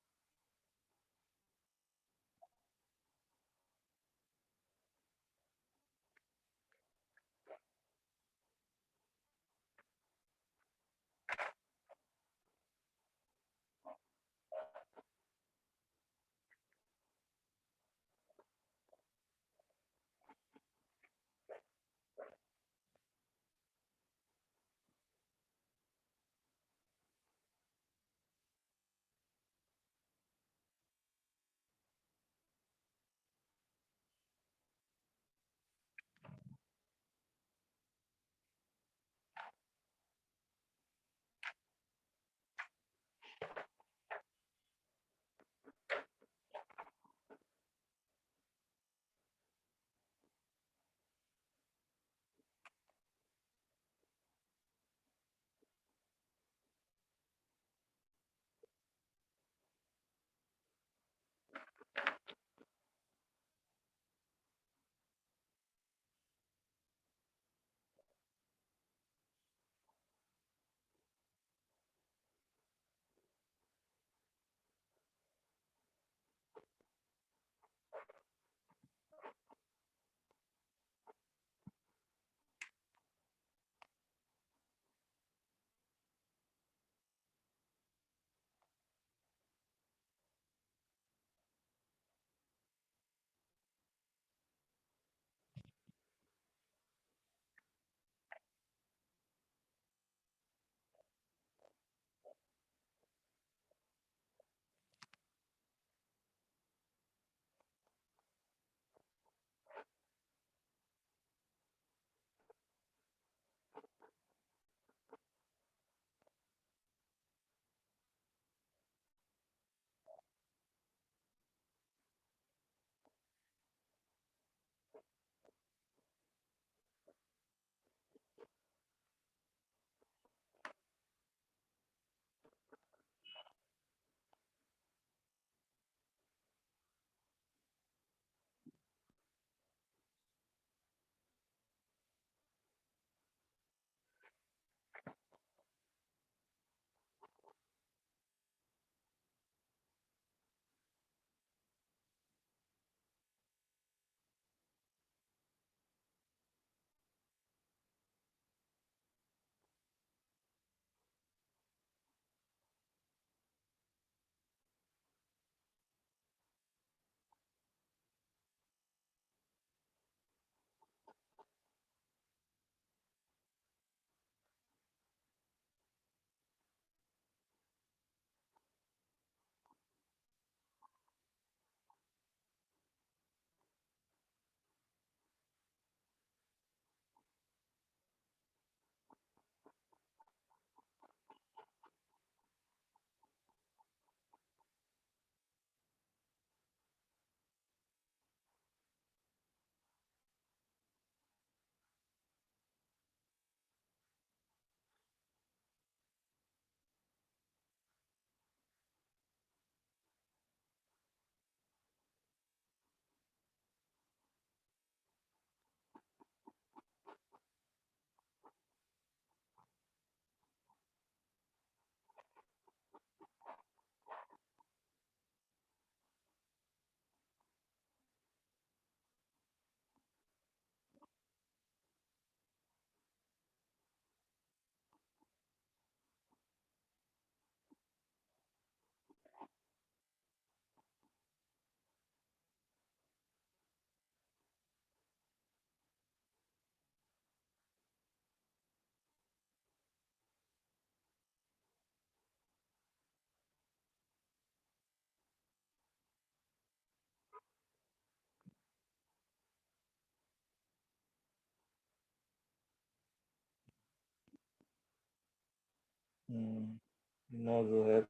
Speaker 1: No जोहर।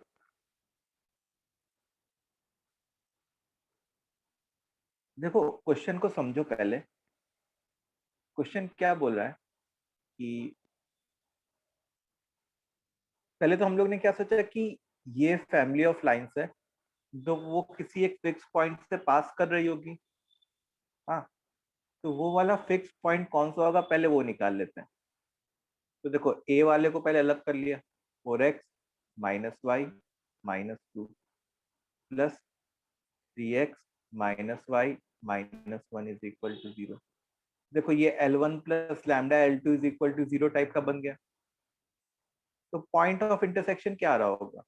Speaker 1: देखो question को समझो पहले। Question क्या बोल रहा है कि पहले तो हम लोग ने क्या सोचा कि ये फैमिली ऑफ लाइंस है जो वो किसी एक फिक्स पॉइंट से पास कर रही होगी। हाँ, तो वो वाला फिक्स पॉइंट कौन सा होगा पहले वो निकाल लेते हैं। तो देखो ए वाले को पहले अलग कर लिया, 4x minus y minus two plus 3x minus y minus one is equal to 0। देखो ये L1 plus lambda L2 is equal to 0 type का बन गया। तो पॉइंट ऑफ इंटरसेक्शन क्या आ रहा होगा?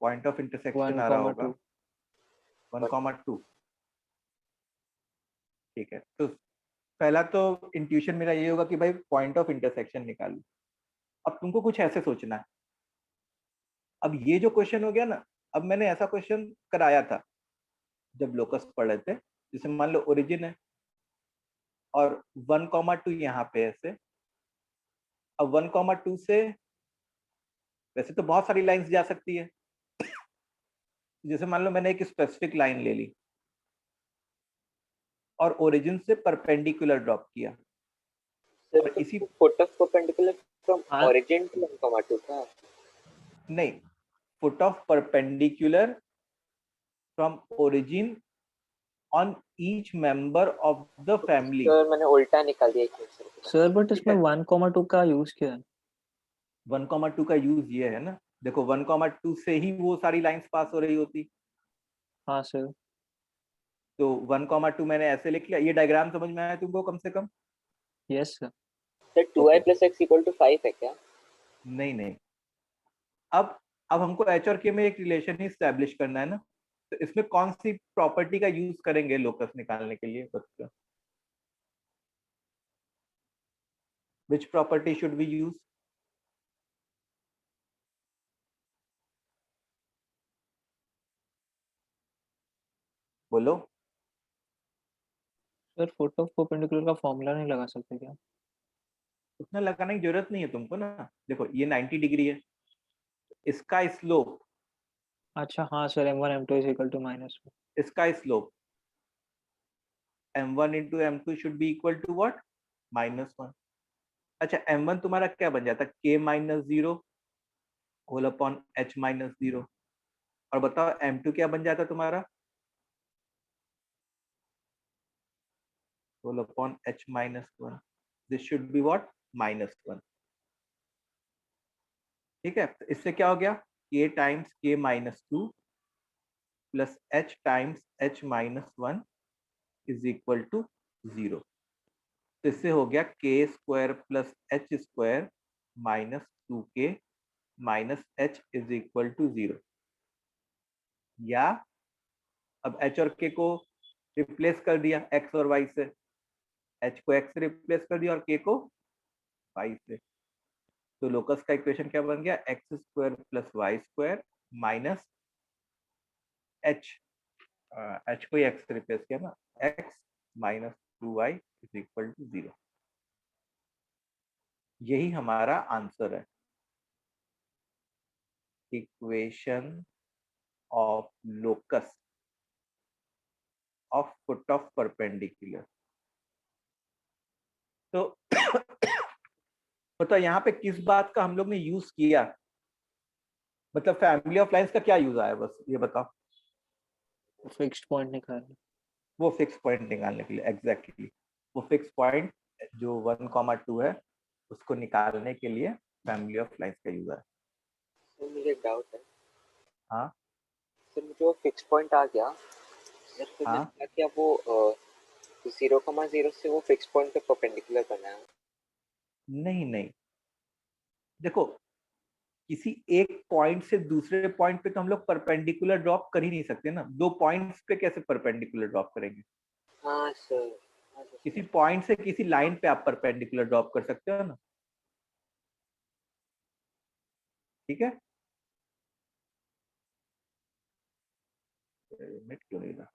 Speaker 1: पॉइंट ऑफ इंटरसेक्शन आ रहा होगा 1,2। ठीक है, तो पहला तो इंट्यूशन मेरा ये होगा कि भाई पॉइंट ऑफ इंटरसेक्शन निकालो। अब तुमको कुछ ऐसे सोचना है। अब ये जो क्वेश्चन हो गया ना, अब मैंने ऐसा क्वेश्चन कराया था जब लोकस पढ़ रहे थे। जैसे मान लो ओरिजिन है और 1,2 यहाँ पे ऐसे। अब 1,2 से वैसे तो बहुत सारी लाइंस जा सकती है। जैसे मान लो मैंने एक स्पेसिफिक लाइन ले ली और ओरिजिन से परपेंडिकुलर ड्रॉप किया और
Speaker 2: सर
Speaker 1: इसी
Speaker 2: फुट ऑफ परपेंडिकुलर फ्रॉम
Speaker 3: हाँ।
Speaker 2: ओरिजिन टू 1,2 था।
Speaker 1: नहीं, foot of perpendicular from origin on each member of the family.
Speaker 2: Sir मैंने उल्टा निकाल दिया एक मिनट
Speaker 3: सर बट
Speaker 1: ठीक
Speaker 3: इसमें
Speaker 1: है।
Speaker 3: 1,2 का यूज किया है।
Speaker 1: 1,2 का यूज ये है ना, देखो 1,2 से ही वो सारी लाइंस पास हो रही होती।
Speaker 3: हाँ सर।
Speaker 1: तो 1,2 मैंने ऐसे लिख लिया। ये डायग्राम समझ में आया तुमको कम से कम?
Speaker 3: Yes sir.
Speaker 2: Sir 2i plus x equal to 5 है क्या?
Speaker 1: नहीं नहीं, अब हमको एच और के में एक रिलेशन ही स्टैब्लिश करना है ना। तो इसमें कौन सी प्रॉपर्टी का यूज करेंगे लोकस निकालने के लिए बच्चों? Which property should we use? बोलो।
Speaker 3: सर फुट ऑफ परपेंडिकुलर का फॉर्मूला नहीं लगा सकते क्या?
Speaker 1: उतना लगाने की जरूरत नहीं है तुमको ना। देखो ये 90 डिग्री है, इसका स्लोप,
Speaker 3: अच्छा हाँ sir, m1 m2 is equal to -1।
Speaker 1: इसका slope m1 into m2 should be equal to what? -1। अच्छा m1 तुम्हारा क्या बन जाता? k minus 0 whole upon h minus 0। और बताओ m2 क्या बन जाता तुम्हारा? Whole upon h minus 1। This should be what? -1। ठीक है, तो इससे क्या हो गया? k times k minus 2 plus h times h minus 1 is equal to 0। तो इससे हो गया k square plus h square minus 2k minus h is equal to 0। या अब h और k को रिप्लेस कर दिया x और y से। h को x से रिप्लेस कर दिया और k को y से। तो लोकस का इक्वेशन क्या बन गया? X square plus y square minus h, h को x से रिप्लेस किया ना, x minus 2y is equal to 0। यही हमारा आंसर है, equation of locus of foot of perpendicular. तो बताओ यहाँ पे किस बात का हम लोग ने यूज किया? मतलब फैमिली ऑफ लाइंस का क्या यूज आया, बस ये बताओ।
Speaker 3: फिक्स्ड पॉइंट निकालना।
Speaker 1: वो फिक्स पॉइंट निकालने के लिए, एग्जैक्टली वो फिक्स पॉइंट जो 1,2 है उसको निकालने के लिए फैमिली ऑफ लाइंस का यूज है।
Speaker 2: सर मुझे एक डाउट है।
Speaker 1: हाँ
Speaker 2: सर मुझे वो फिक्स पॉइंट आ गया। सर फिर
Speaker 1: हाँ,
Speaker 2: मैंने कहा क्या वो 0,0 से वो फिक्स पॉइंट पे परपेंडिकुलर बना है?
Speaker 1: नहीं नहीं, देखो किसी एक पॉइंट से दूसरे पॉइंट पे तो हम लोग परपेंडिकुलर ड्रॉप कर ही नहीं सकते ना। दो पॉइंट्स पे कैसे परपेंडिकुलर ड्रॉप करेंगे?
Speaker 2: हाँ सर। हाँ सर।
Speaker 1: किसी पॉइंट से किसी लाइन पे आप परपेंडिकुलर ड्रॉप कर सकते हो ना। ठीक है, मिनट क्यों नहीं रहा?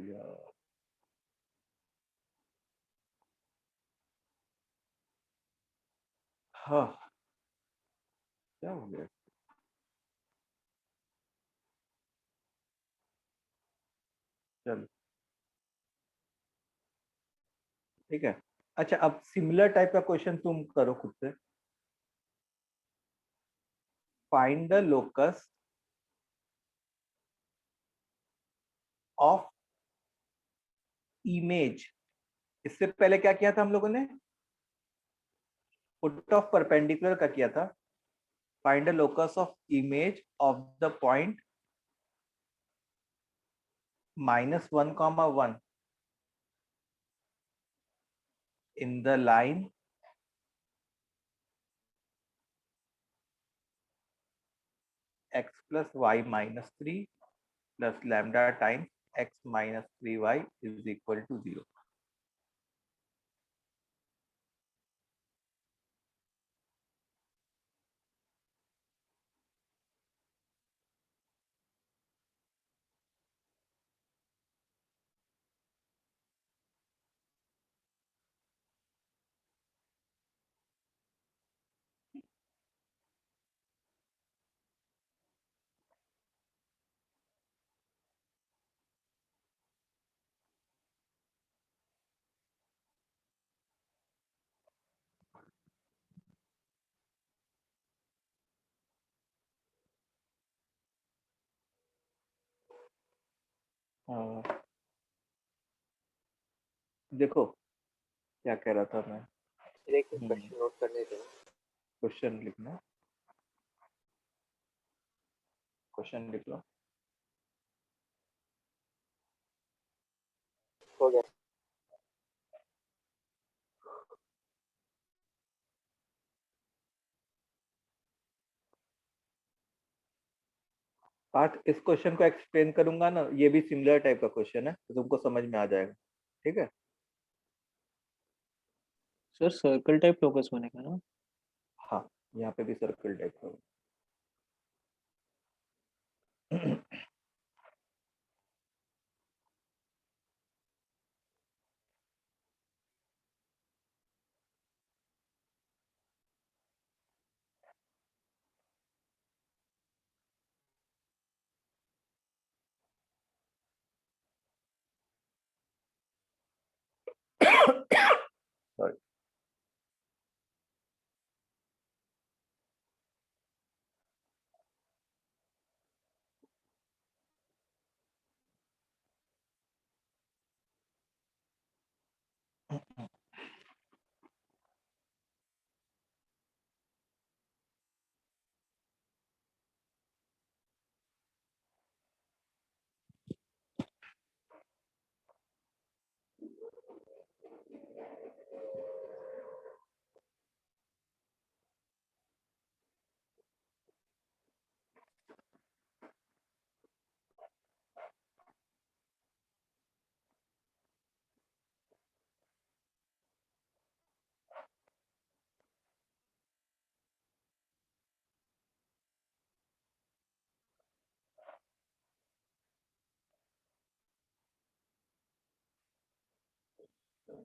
Speaker 1: दिया। हाँ, क्या हो गया? चलो ठीक है। अच्छा, अब सिमिलर टाइप का क्वेश्चन तुम करो खुद से। Find the locus of image. इससे पहले क्या किया था हम लोगों ने? पुट ऑफ परपेंडिकुलर का किया था। Find the locus of image of the point -1, 1 in the line x plus y minus 3 plus lambda times x minus 3y is equal to 0. देखो क्या कह रहा था मैं।
Speaker 2: एक क्वेश्चन नोट करने दो।
Speaker 1: क्वेश्चन लिखना, क्वेश्चन लिख लो।
Speaker 2: हो गया।
Speaker 1: पार्थ, इस क्वेश्चन को एक्सप्लेन करूंगा ना, ये भी सिमिलर टाइप का क्वेश्चन है, तो तुमको समझ में आ जाएगा। ठीक है।
Speaker 3: सर सर्कल टाइप लोकस बनेगा ना?
Speaker 1: हाँ, यहाँ पे भी सर्कल टाइप का। Sorry.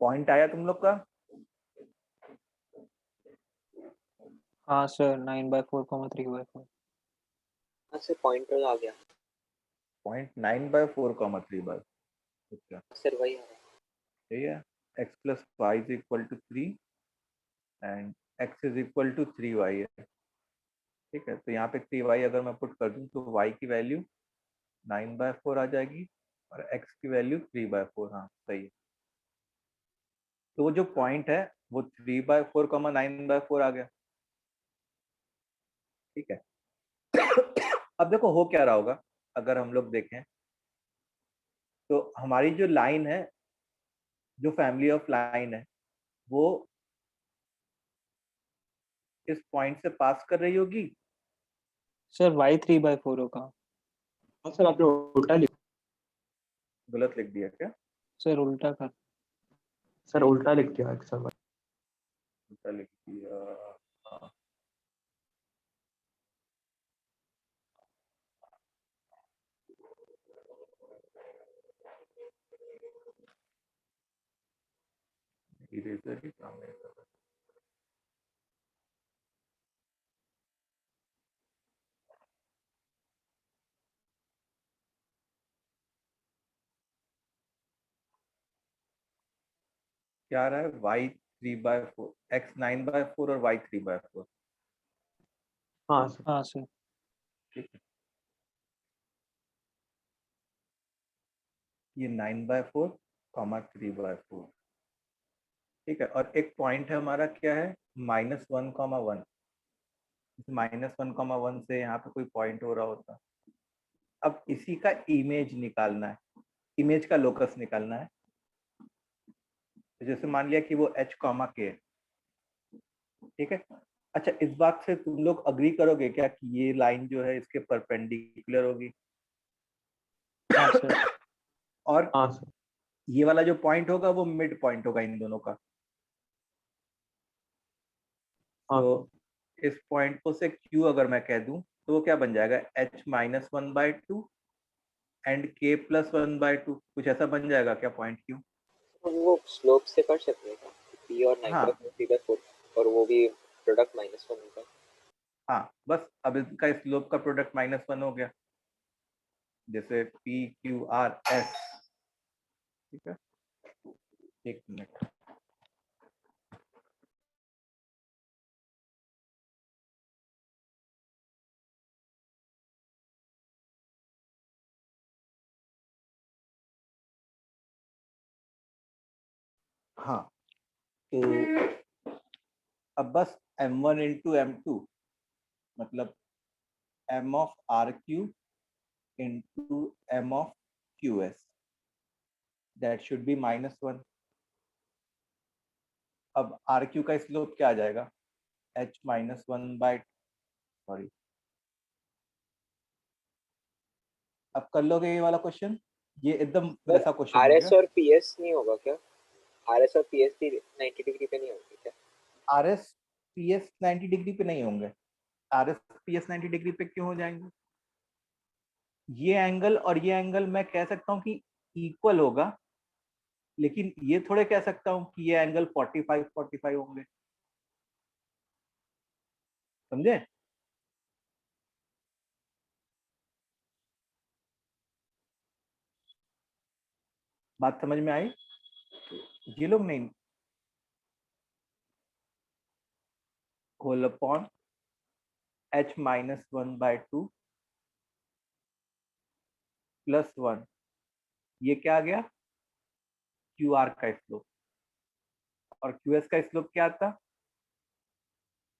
Speaker 1: पॉइंट आया तुम लोग का?
Speaker 3: हाँ सर, 9/4, 3/4।
Speaker 2: हाँ सर, पॉइंटर आ गया।
Speaker 1: पॉइंट 9/4, 3 अच्छा,
Speaker 2: सर वही आ रहा है।
Speaker 1: ठीक है। x plus y is equal to 3 and x is equal to 3y है। ठीक है, तो यहाँ पे 3y अगर मैं पुट कर दूं तो y की वैल्यू 9/4 आ जाएगी और x की वैल्यू 3/4। हाँ सही है। तो वो जो पॉइंट है वो 3/4, 9/4 आ गया। ठीक है। अब देखो हो क्या रहा होगा, अगर हम लोग देखें तो हमारी जो लाइन है, जो फैमिली ऑफ लाइन है, वो इस पॉइंट से पास कर रही होगी।
Speaker 3: सर y 3/4 होगा।
Speaker 5: सर आपने उल्टा लिख
Speaker 1: गलत लिख दिया क्या?
Speaker 3: सर उल्टा कर।
Speaker 5: सर उल्टा लिख दिया सर।
Speaker 1: उल्टा लिख दिया। हाँ। इरेजर ही काम नहीं कर रहा। क्या आ रहा है? y3/4, x9/4 और y3/4।
Speaker 5: हाँ सर।
Speaker 3: हाँ सर।
Speaker 1: ठीक है, ये 9/4, 3/4। ठीक है, और एक पॉइंट है हमारा, क्या है? -1, 1। -1, 1 से यहाँ पे कोई पॉइंट हो रहा होता। अब इसी का इमेज निकालना है, इमेज का लोकस निकालना है। तो जैसे मान लिया कि वो h, k है। ठीक है, अच्छा इस बात से तुम लोग अग्री करोगे क्या कि ये लाइन जो है इसके परपेंडिकुलर होगी?
Speaker 3: हाँ सर।
Speaker 1: और
Speaker 5: हाँ सर।
Speaker 1: ये वाला जो पॉइंट होगा वो मिड पॉइंट होगा इन दोनों का।
Speaker 5: हाँ
Speaker 1: तो इस पॉइंट को से Q अगर मैं कह दूं तो वो क्या बन जाएगा? h-1/2 एंड k+1/2, कुछ ऐसा बन जाएगा क्या पॉइंट Q?
Speaker 2: वो स्लोप से कर सकते हैं p और 9
Speaker 1: हाँ
Speaker 2: by 3/4 और वो भी प्रोडक्ट -1 होगा।
Speaker 1: हाँ, बस अब इसका स्लोप का प्रोडक्ट -1 हो गया, जैसे PQRS। ठीक है, एक मिनट। हाँ, तो अब बस m1 इंटू m2 मतलब m of RQ into m of QS, that should be -1। अब RQ का स्लोप क्या आ जाएगा? h-1/, सॉरी, अब कर लोगे ये वाला क्वेश्चन? ये एकदम
Speaker 2: सर
Speaker 1: वैसा क्वेश्चन हो
Speaker 2: RS
Speaker 1: गया।
Speaker 2: और PS नहीं होगा क्या? RS और PS भी 90 डिग्री पे नहीं होंगे क्या?
Speaker 1: RS PS 90 डिग्री पे नहीं होंगे। RS PS 90 डिग्री पे क्यों हो जाएंगे? ये एंगल और ये एंगल मैं कह सकता हूँ कि इक्वल होगा, लेकिन ये थोड़े कह सकता हूँ कि ये एंगल 45 होंगे। समझे? बात समझ में आई? ये लोग नहीं, होल अपॉन h-1/2 +1, ये क्या आ गया? QR का स्लोप। और QS का स्लोप क्या आता?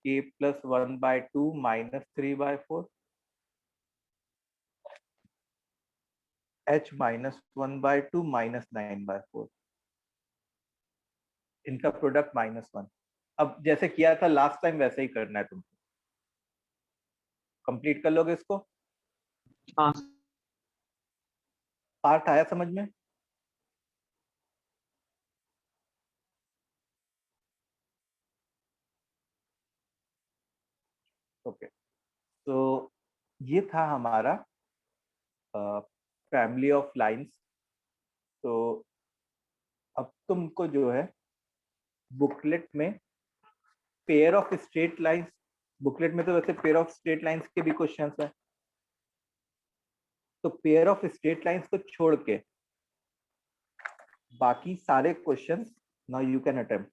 Speaker 1: k+1/2 -3/4 h-1/2 -9/4, इनका प्रोडक्ट -1। अब जैसे किया था लास्ट टाइम वैसे ही करना है तुमको। कंप्लीट कर लोगे इसको?
Speaker 5: हाँ
Speaker 1: पार्ट आया समझ में? ओके, तो ये था हमारा फैमिली ऑफ लाइंस। तो अब तुमको जो है बुकलेट में pair of straight lines, booklet में तो वैसे पेयर ऑफ स्ट्रेट लाइंस के भी क्वेश्चंस है, तो पेयर ऑफ स्ट्रेट लाइंस को छोड़ के बाकी सारे questions now you can attempt.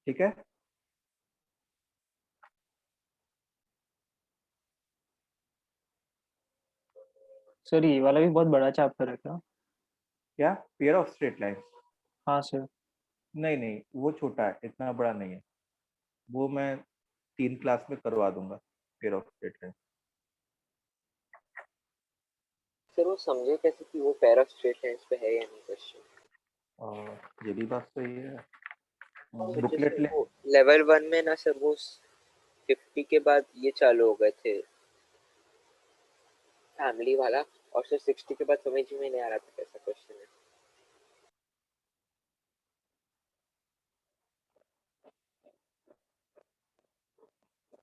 Speaker 1: ठीक है,
Speaker 3: सर ये वाला भी बहुत बड़ा चैप्टर है क्या?
Speaker 1: क्या पेयर ऑफ स्ट्रेट लाइंस?
Speaker 3: हाँ सर।
Speaker 1: नहीं नहीं, वो छोटा है, इतना बड़ा नहीं है। वो मैं 3 क्लास में करवा दूंगा, pair of straight lines.
Speaker 2: Sir वो समझे कैसे कि वो पेयर ऑफ स्ट्रेट लाइंस पे है या नहीं क्वेश्चन?
Speaker 1: और ये भी बात सही है।
Speaker 2: सर
Speaker 1: बुकलेट
Speaker 2: जैसे
Speaker 1: ले,
Speaker 2: वो लेवल 1 में ना सर वो 50 के बाद ये चालू हो गए थे फैमिली वाला, और सर 60 के बाद समझ में नहीं आ रहा था कैसा क्वेश्चन है।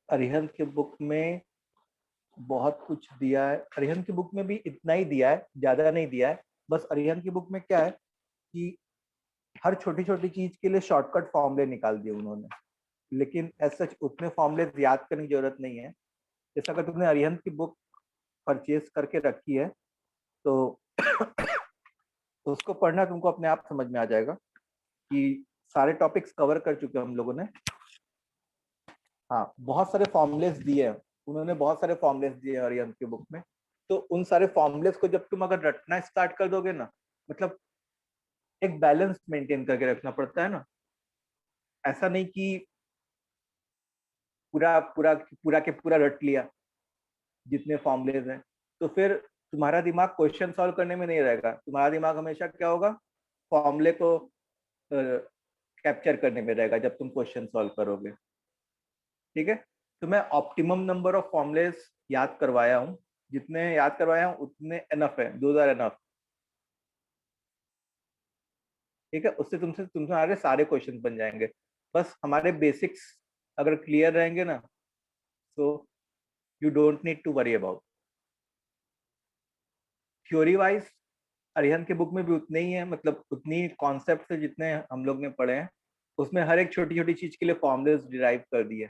Speaker 1: अरिहंत के बुक में बहुत कुछ दिया है, अरिहंत की बुक में भी इतना ही दिया है, ज्यादा नहीं दिया है। बस अरिहंत की बुक में क्या है कि हर छोटी छोटी चीज के लिए शॉर्टकट फॉर्मूले निकाल दिए उन्होंने, लेकिन एज सच उतने फॉर्मूले याद करने की जरूरत नहीं है। जैसे अगर तुमने अरिहंत की बुक परचेज करके रखी है तो उसको पढ़ना तुमको अपने आप समझ में आ जाएगा कि सारे टॉपिक्स कवर कर चुके हैं हम लोगों ने। हाँ, बहुत सारे फॉर्मुलेस दिए हैं उन्होंने, बहुत सारे फॉर्मुलेस दिए हैं अरिहंत की बुक में। तो उन सारे फॉर्मुलेस को जब तुम अगर रटना स्टार्ट कर दोगे ना, मतलब एक बैलेंस मेंटेन करके रखना पड़ता है ना, ऐसा नहीं कि पूरा पूरा पूरा के पूरा रट लिया जितने फॉर्मुलेस हैं, तो फिर तुम्हारा दिमाग क्वेश्चन सॉल्व करने में नहीं रहेगा। तुम्हारा दिमाग हमेशा क्या होगा, फॉर्मूले को कैप्चर करने में रहेगा जब तुम क्वेश्चन सॉल्व करोगे। ठीक है, तो मैं ऑप्टिमम नंबर ऑफ फॉर्मुलेस याद करवाया हूँ, जितने याद करवाया हूँ उतने एनफ है, 2000 एनफ। ठीक है, उससे तुम्हारे सारे क्वेश्चन बन जाएंगे। बस हमारे बेसिक्स अगर क्लियर रहेंगे ना, तो you don't need to worry about. Theory wise Arihant के बुक में भी उतने ही है, मतलब उतनी कॉन्सेप्ट है जितने हम लोग ने पढ़े हैं। उसमें हर एक छोटी छोटी चीज के लिए फॉर्मुलेस डिराइव कर दिए,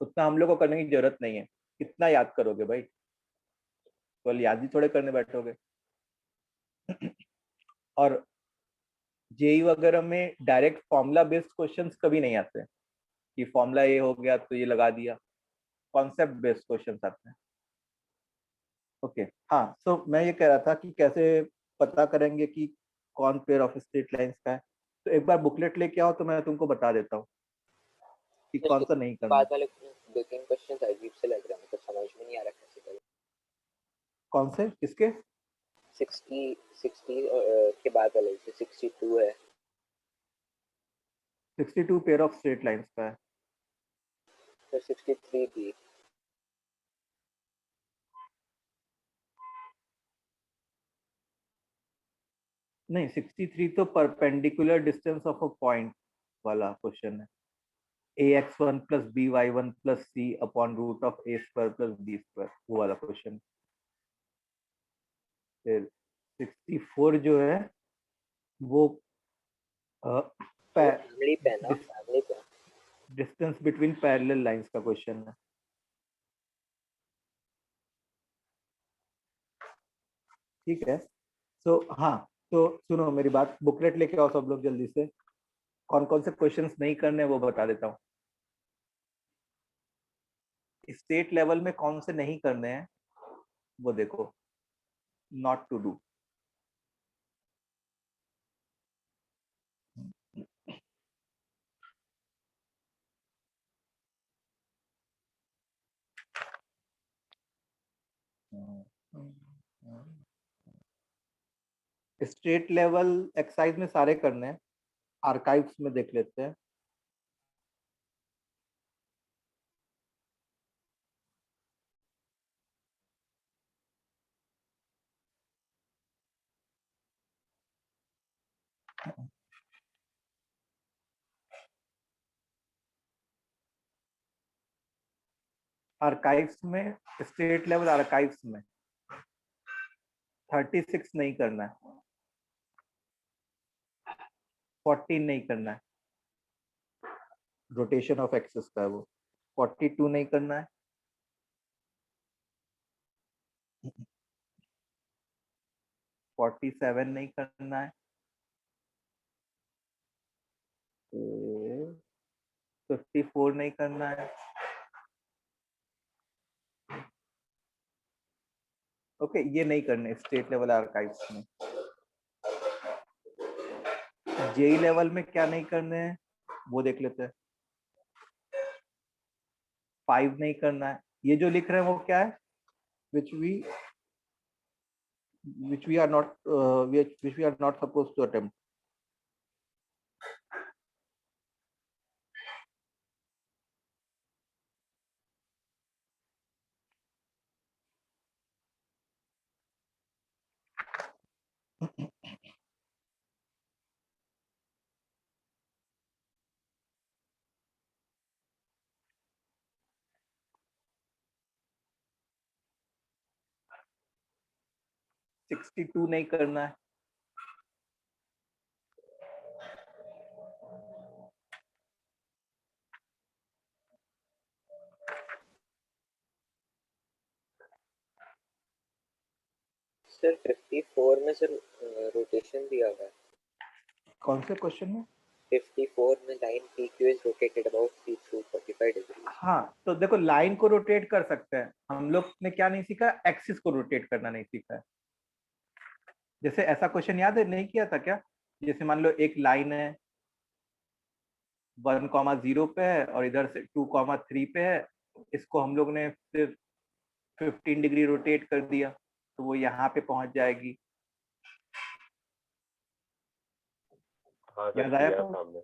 Speaker 1: उतना हम लोग को करने की जरूरत नहीं है। कितना याद करोगे भाई, केवल याद ही थोड़े करने बैठोगे। और जेई वगैरह में डायरेक्ट फॉर्मूला बेस्ड क्वेश्चंस कभी नहीं आते कि फॉर्मूला ये हो गया तो ये लगा दिया। कॉन्सेप्ट बेस्ड क्वेश्चंस आते हैं। ओके, हाँ, सो मैं ये कह रहा था कि कैसे पता करेंगे कि कौन पेयर ऑफ स्ट्रेट लाइंस का है। तो एक बार बुकलेट लेके आओ तो मैं तुमको बता देता हूँ कि कौन सा नहीं करना है।
Speaker 2: बाद वाले 2-3 क्वेश्चन अजीब से लग रहे हैं, मतलब समझ में नहीं आ रहा कैसे करें।
Speaker 1: कौन से, किसके?
Speaker 2: 60 के बाद वाले, जैसे 62 है,
Speaker 1: 62 पेयर ऑफ स्ट्रेट लाइंस का है।
Speaker 2: फिर 63 भी।
Speaker 1: नहीं, 63 तो perpendicular distance of a point वाला क्वेश्चन है। ax1 plus by1 plus c upon root of a square plus b square, वो वाला क्वेश्चन। फिर 64 जो है वो
Speaker 2: वो फैमिली पे है ना, फैमिली पे।
Speaker 1: डिस्टेंस बिटवीन पैरेलल लाइंस का क्वेश्चन है। ठीक है, सो हाँ, तो सुनो मेरी बात, बुकलेट लेके आओ सब लोग जल्दी से। कौन कौन से क्वेश्चंस नहीं करने वो बता देता हूँ। स्टेट लेवल में कौन से नहीं करने हैं वो देखो, not to do. State level exercise में सारे करने हैं, आर्काइव्स में देख लेते हैं। आर्काइव्स में, स्टेट लेवल आर्काइव्स में 36 नहीं करना है, 14 नहीं करना है, रोटेशन ऑफ एक्सिस का है वो। 42 नहीं करना है, 47 नहीं करना है, 54 नहीं करना है। ओके, ये नहीं करने स्टेट लेवल आर्काइव्स में। जेई लेवल में क्या नहीं करने हैं वो देख लेते हैं। 5 नहीं करना है, ये जो लिख रहे हैं वो क्या है, which we are not which we are not supposed to attempt. 62 नहीं करना है।
Speaker 2: सर 54 में सर रोटेशन दिया हुआ है।
Speaker 1: कौन से क्वेश्चन में?
Speaker 2: 54 में line PQ is rotated about C through 45 degrees।
Speaker 1: हाँ, तो देखो लाइन को रोटेट कर सकते हैं। हम लोग ने क्या नहीं सीखा? एक्सिस को रोटेट करना नहीं सीखा है। जैसे ऐसा क्वेश्चन याद है, नहीं किया था क्या? जैसे मान लो एक लाइन है 1,0 पे है और इधर से 2,3 पे है, इसको हम लोग ने सिर्फ 15 डिग्री रोटेट कर दिया तो वो यहाँ पे पहुंच जाएगी।
Speaker 6: हाँ सर,
Speaker 1: याद आया
Speaker 6: किया
Speaker 1: आपको?
Speaker 6: था हमने।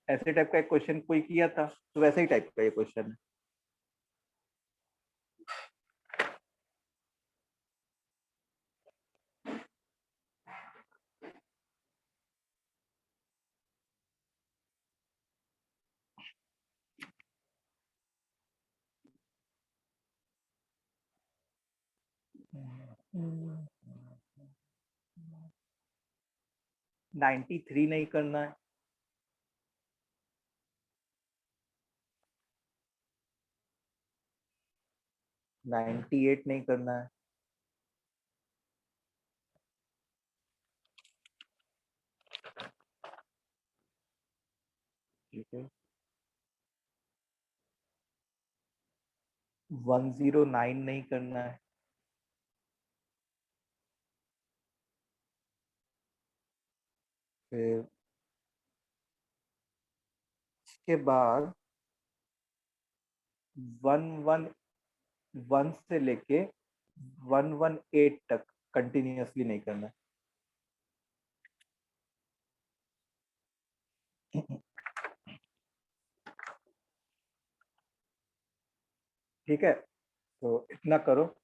Speaker 1: ऐसे टाइप का एक क्वेश्चन कोई किया था, तो वैसे ही टाइप का ये क्वेश्चन है। हम्म, 93 नहीं करना है। - 98 नहीं करना है। ठीक है। 109 नहीं करना है। फिर इसके बाद 111 से लेके 118 तक कंटिन्यूअसली नहीं करना है। ठीक है, तो इतना करो।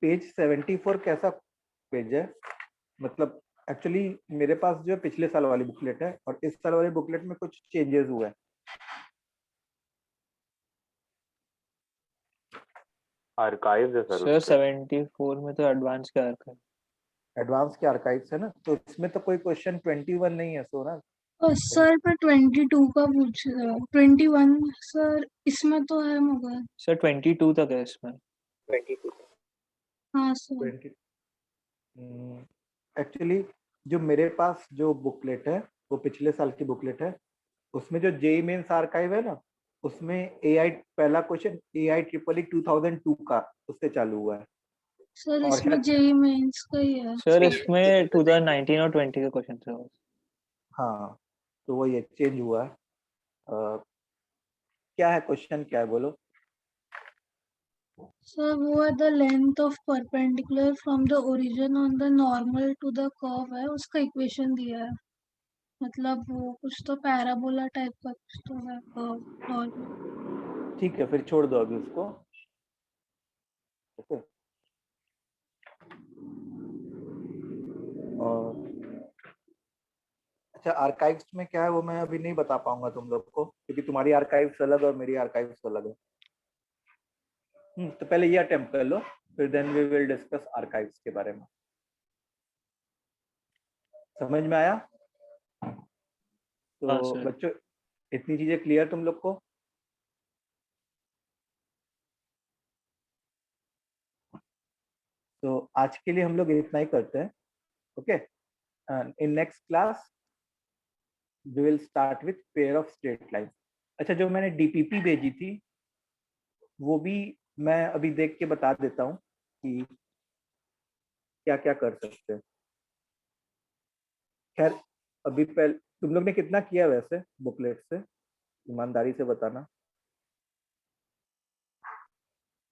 Speaker 1: पेज 74 कैसा पेज है? मतलब एक्चुअली मेरे पास जो पिछले साल वाली बुकलेट है और इस साल वाली बुकलेट में कुछ चेंजेस हुए हैं।
Speaker 6: आर्काइव्स है सर
Speaker 3: सर
Speaker 6: उसपे।
Speaker 3: 74 में तो एडवांस का आर्काइव।
Speaker 1: एडवांस के आर्काइव्स है ना, तो इसमें तो कोई क्वेश्चन 21 नहीं है सो ना।
Speaker 7: सर मैं 22 का पूछ रहा हूँ। 21 सर इसमें तो है मगर।
Speaker 3: सर 22 तक है इसमें।
Speaker 2: 22।
Speaker 7: हाँ सर।
Speaker 1: 20 एक्चुअली जो मेरे पास जो बुकलेट है वो पिछले साल की बुकलेट है। उसमें जो जेई मेंस आर्काइव है ना, उसमें एआई पहला क्वेश्चन एआई ट्रिपल 2002 का उससे चालू हुआ है।
Speaker 7: सर
Speaker 1: और
Speaker 7: इसमें
Speaker 1: शायद
Speaker 7: जेई मेंस का ही है।
Speaker 3: सर इसमें 2019 और 20 के क्वेश्चन थे बस।
Speaker 1: हाँ, तो वो ये चेंज हुआ है। क्या है क्वेश्चन, क्या है बोलो?
Speaker 7: सर वो है the length of perpendicular from the origin on the normal to the curve है, उसका इक्वेशन दिया है। मतलब वो कुछ तो पैराबोला टाइप का कुछ तो है नॉर्मल।
Speaker 1: ठीक है, फिर छोड़ दो अभी उसको। ओके। और अच्छा, आर्काइव्स में क्या है वो मैं अभी नहीं बता पाऊंगा तुम लोग को, क्योंकि तुम्हारी आर्काइव्स अलग और मेरी आर्काइव्स अलग है। तो पहले ये अटेम्प्ट कर लो, फिर then we will discuss archives के बारे में। समझ में आया? तो
Speaker 3: हाँ सर।
Speaker 1: बच्चों, इतनी चीजें क्लियर तुम लोग को? तो आज के लिए हम लोग इतना ही करते हैं। Okay, in next class we will start with pair of straight line. अच्छा, जो मैंने डीपीपी भेजी थी वो भी मैं अभी देख के बता देता हूँ कि क्या क्या कर सकते हैं। खैर, अभी पहले तुम लोग ने कितना किया वैसे बुकलेट से, ईमानदारी से बताना।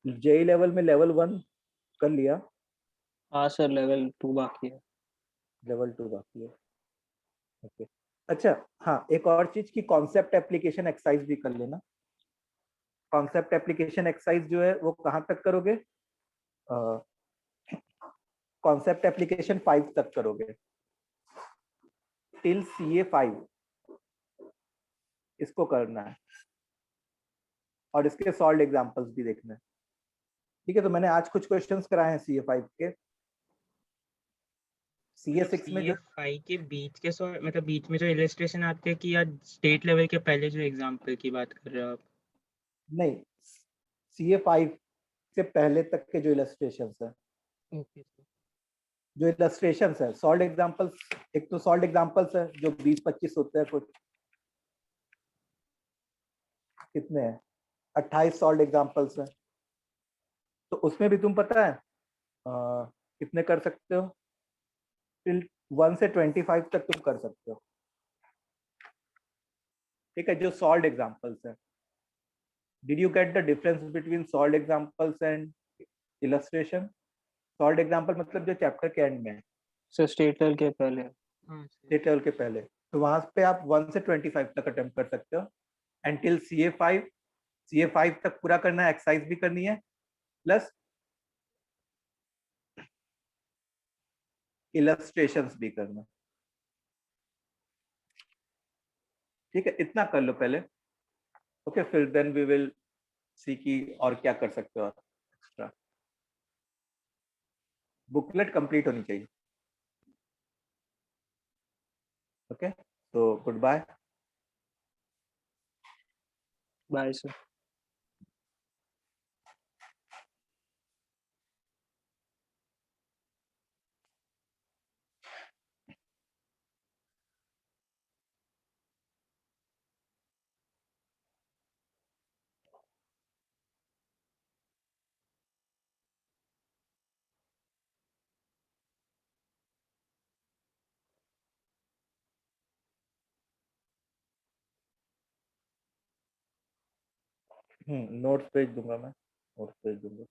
Speaker 1: जेई लेवल में लेवल 1 कर लिया,
Speaker 3: हाँ सर लेवल 2 बाकी है।
Speaker 1: लेवल 2 बाकी है। ओके। अच्छा हाँ, एक और चीज की कॉन्सेप्ट एप्लीकेशन एक्सरसाइज भी कर लेना। कॉन्सेप्ट एप्लीकेशन एक्सरसाइज जो है वो कहाँ तक करोगे? कॉन्सेप्ट एप्लीकेशन 5 तक करोगे, टिल CA 5 इसको करना है और इसके सॉल्व एग्जांपल्स भी देखना है। ठीक है, तो मैंने आज कुछ क्वेश्चंस कराए हैं CA 5 के। CA 6 में जो
Speaker 8: फाइव के बीच के मतलब बीच में जो इलस्ट्रेशन आते हैं कि या स्टेट लेवल के पहले जो एग्जांपल की बात कर रहे हो आप?
Speaker 1: नहीं, CA 5 से पहले तक के जो इलस्ट्रेशंस हैं,
Speaker 8: ओके
Speaker 1: जो इलस्ट्रेशंस है सॉल्व एग्जांपल्स, एक तो सॉल्व एग्जांपल्स है जो 20-25 होते हैं, कुछ कितने हैं, 28 सॉल्व एग्जांपल्स हैं। तो उसमें भी तुम पता है कितने कर सकते हो, टिल 1 से 25 तक तुम कर सकते हो। ठीक है, जो सॉल्व एग्जांपल्स है। Did you get the difference between solve examples and illustration? Solve example मतलब जो चैप्टर के एंड में है,
Speaker 3: सर स्टेट लेवल के पहले।
Speaker 8: हाँ सर।
Speaker 1: स्टेट लेवल के पहले, तो वहां पे आप 1 से 25 तक अटेम्प्ट कर सकते हो। एंड टिल CA 5 तक पूरा करना है, एक्सरसाइज भी करनी है प्लस इलस्ट्रेशंस भी करना। ठीक है, इतना कर लो पहले। ओके, फिर देन वी विल सी की और क्या कर सकते हो एक्स्ट्रा। बुकलेट कंप्लीट होनी चाहिए। ओके, तो good bye.
Speaker 3: Bye sir.
Speaker 1: Notes भेज दूंगा मैं, नोट्स भेज दूंगा।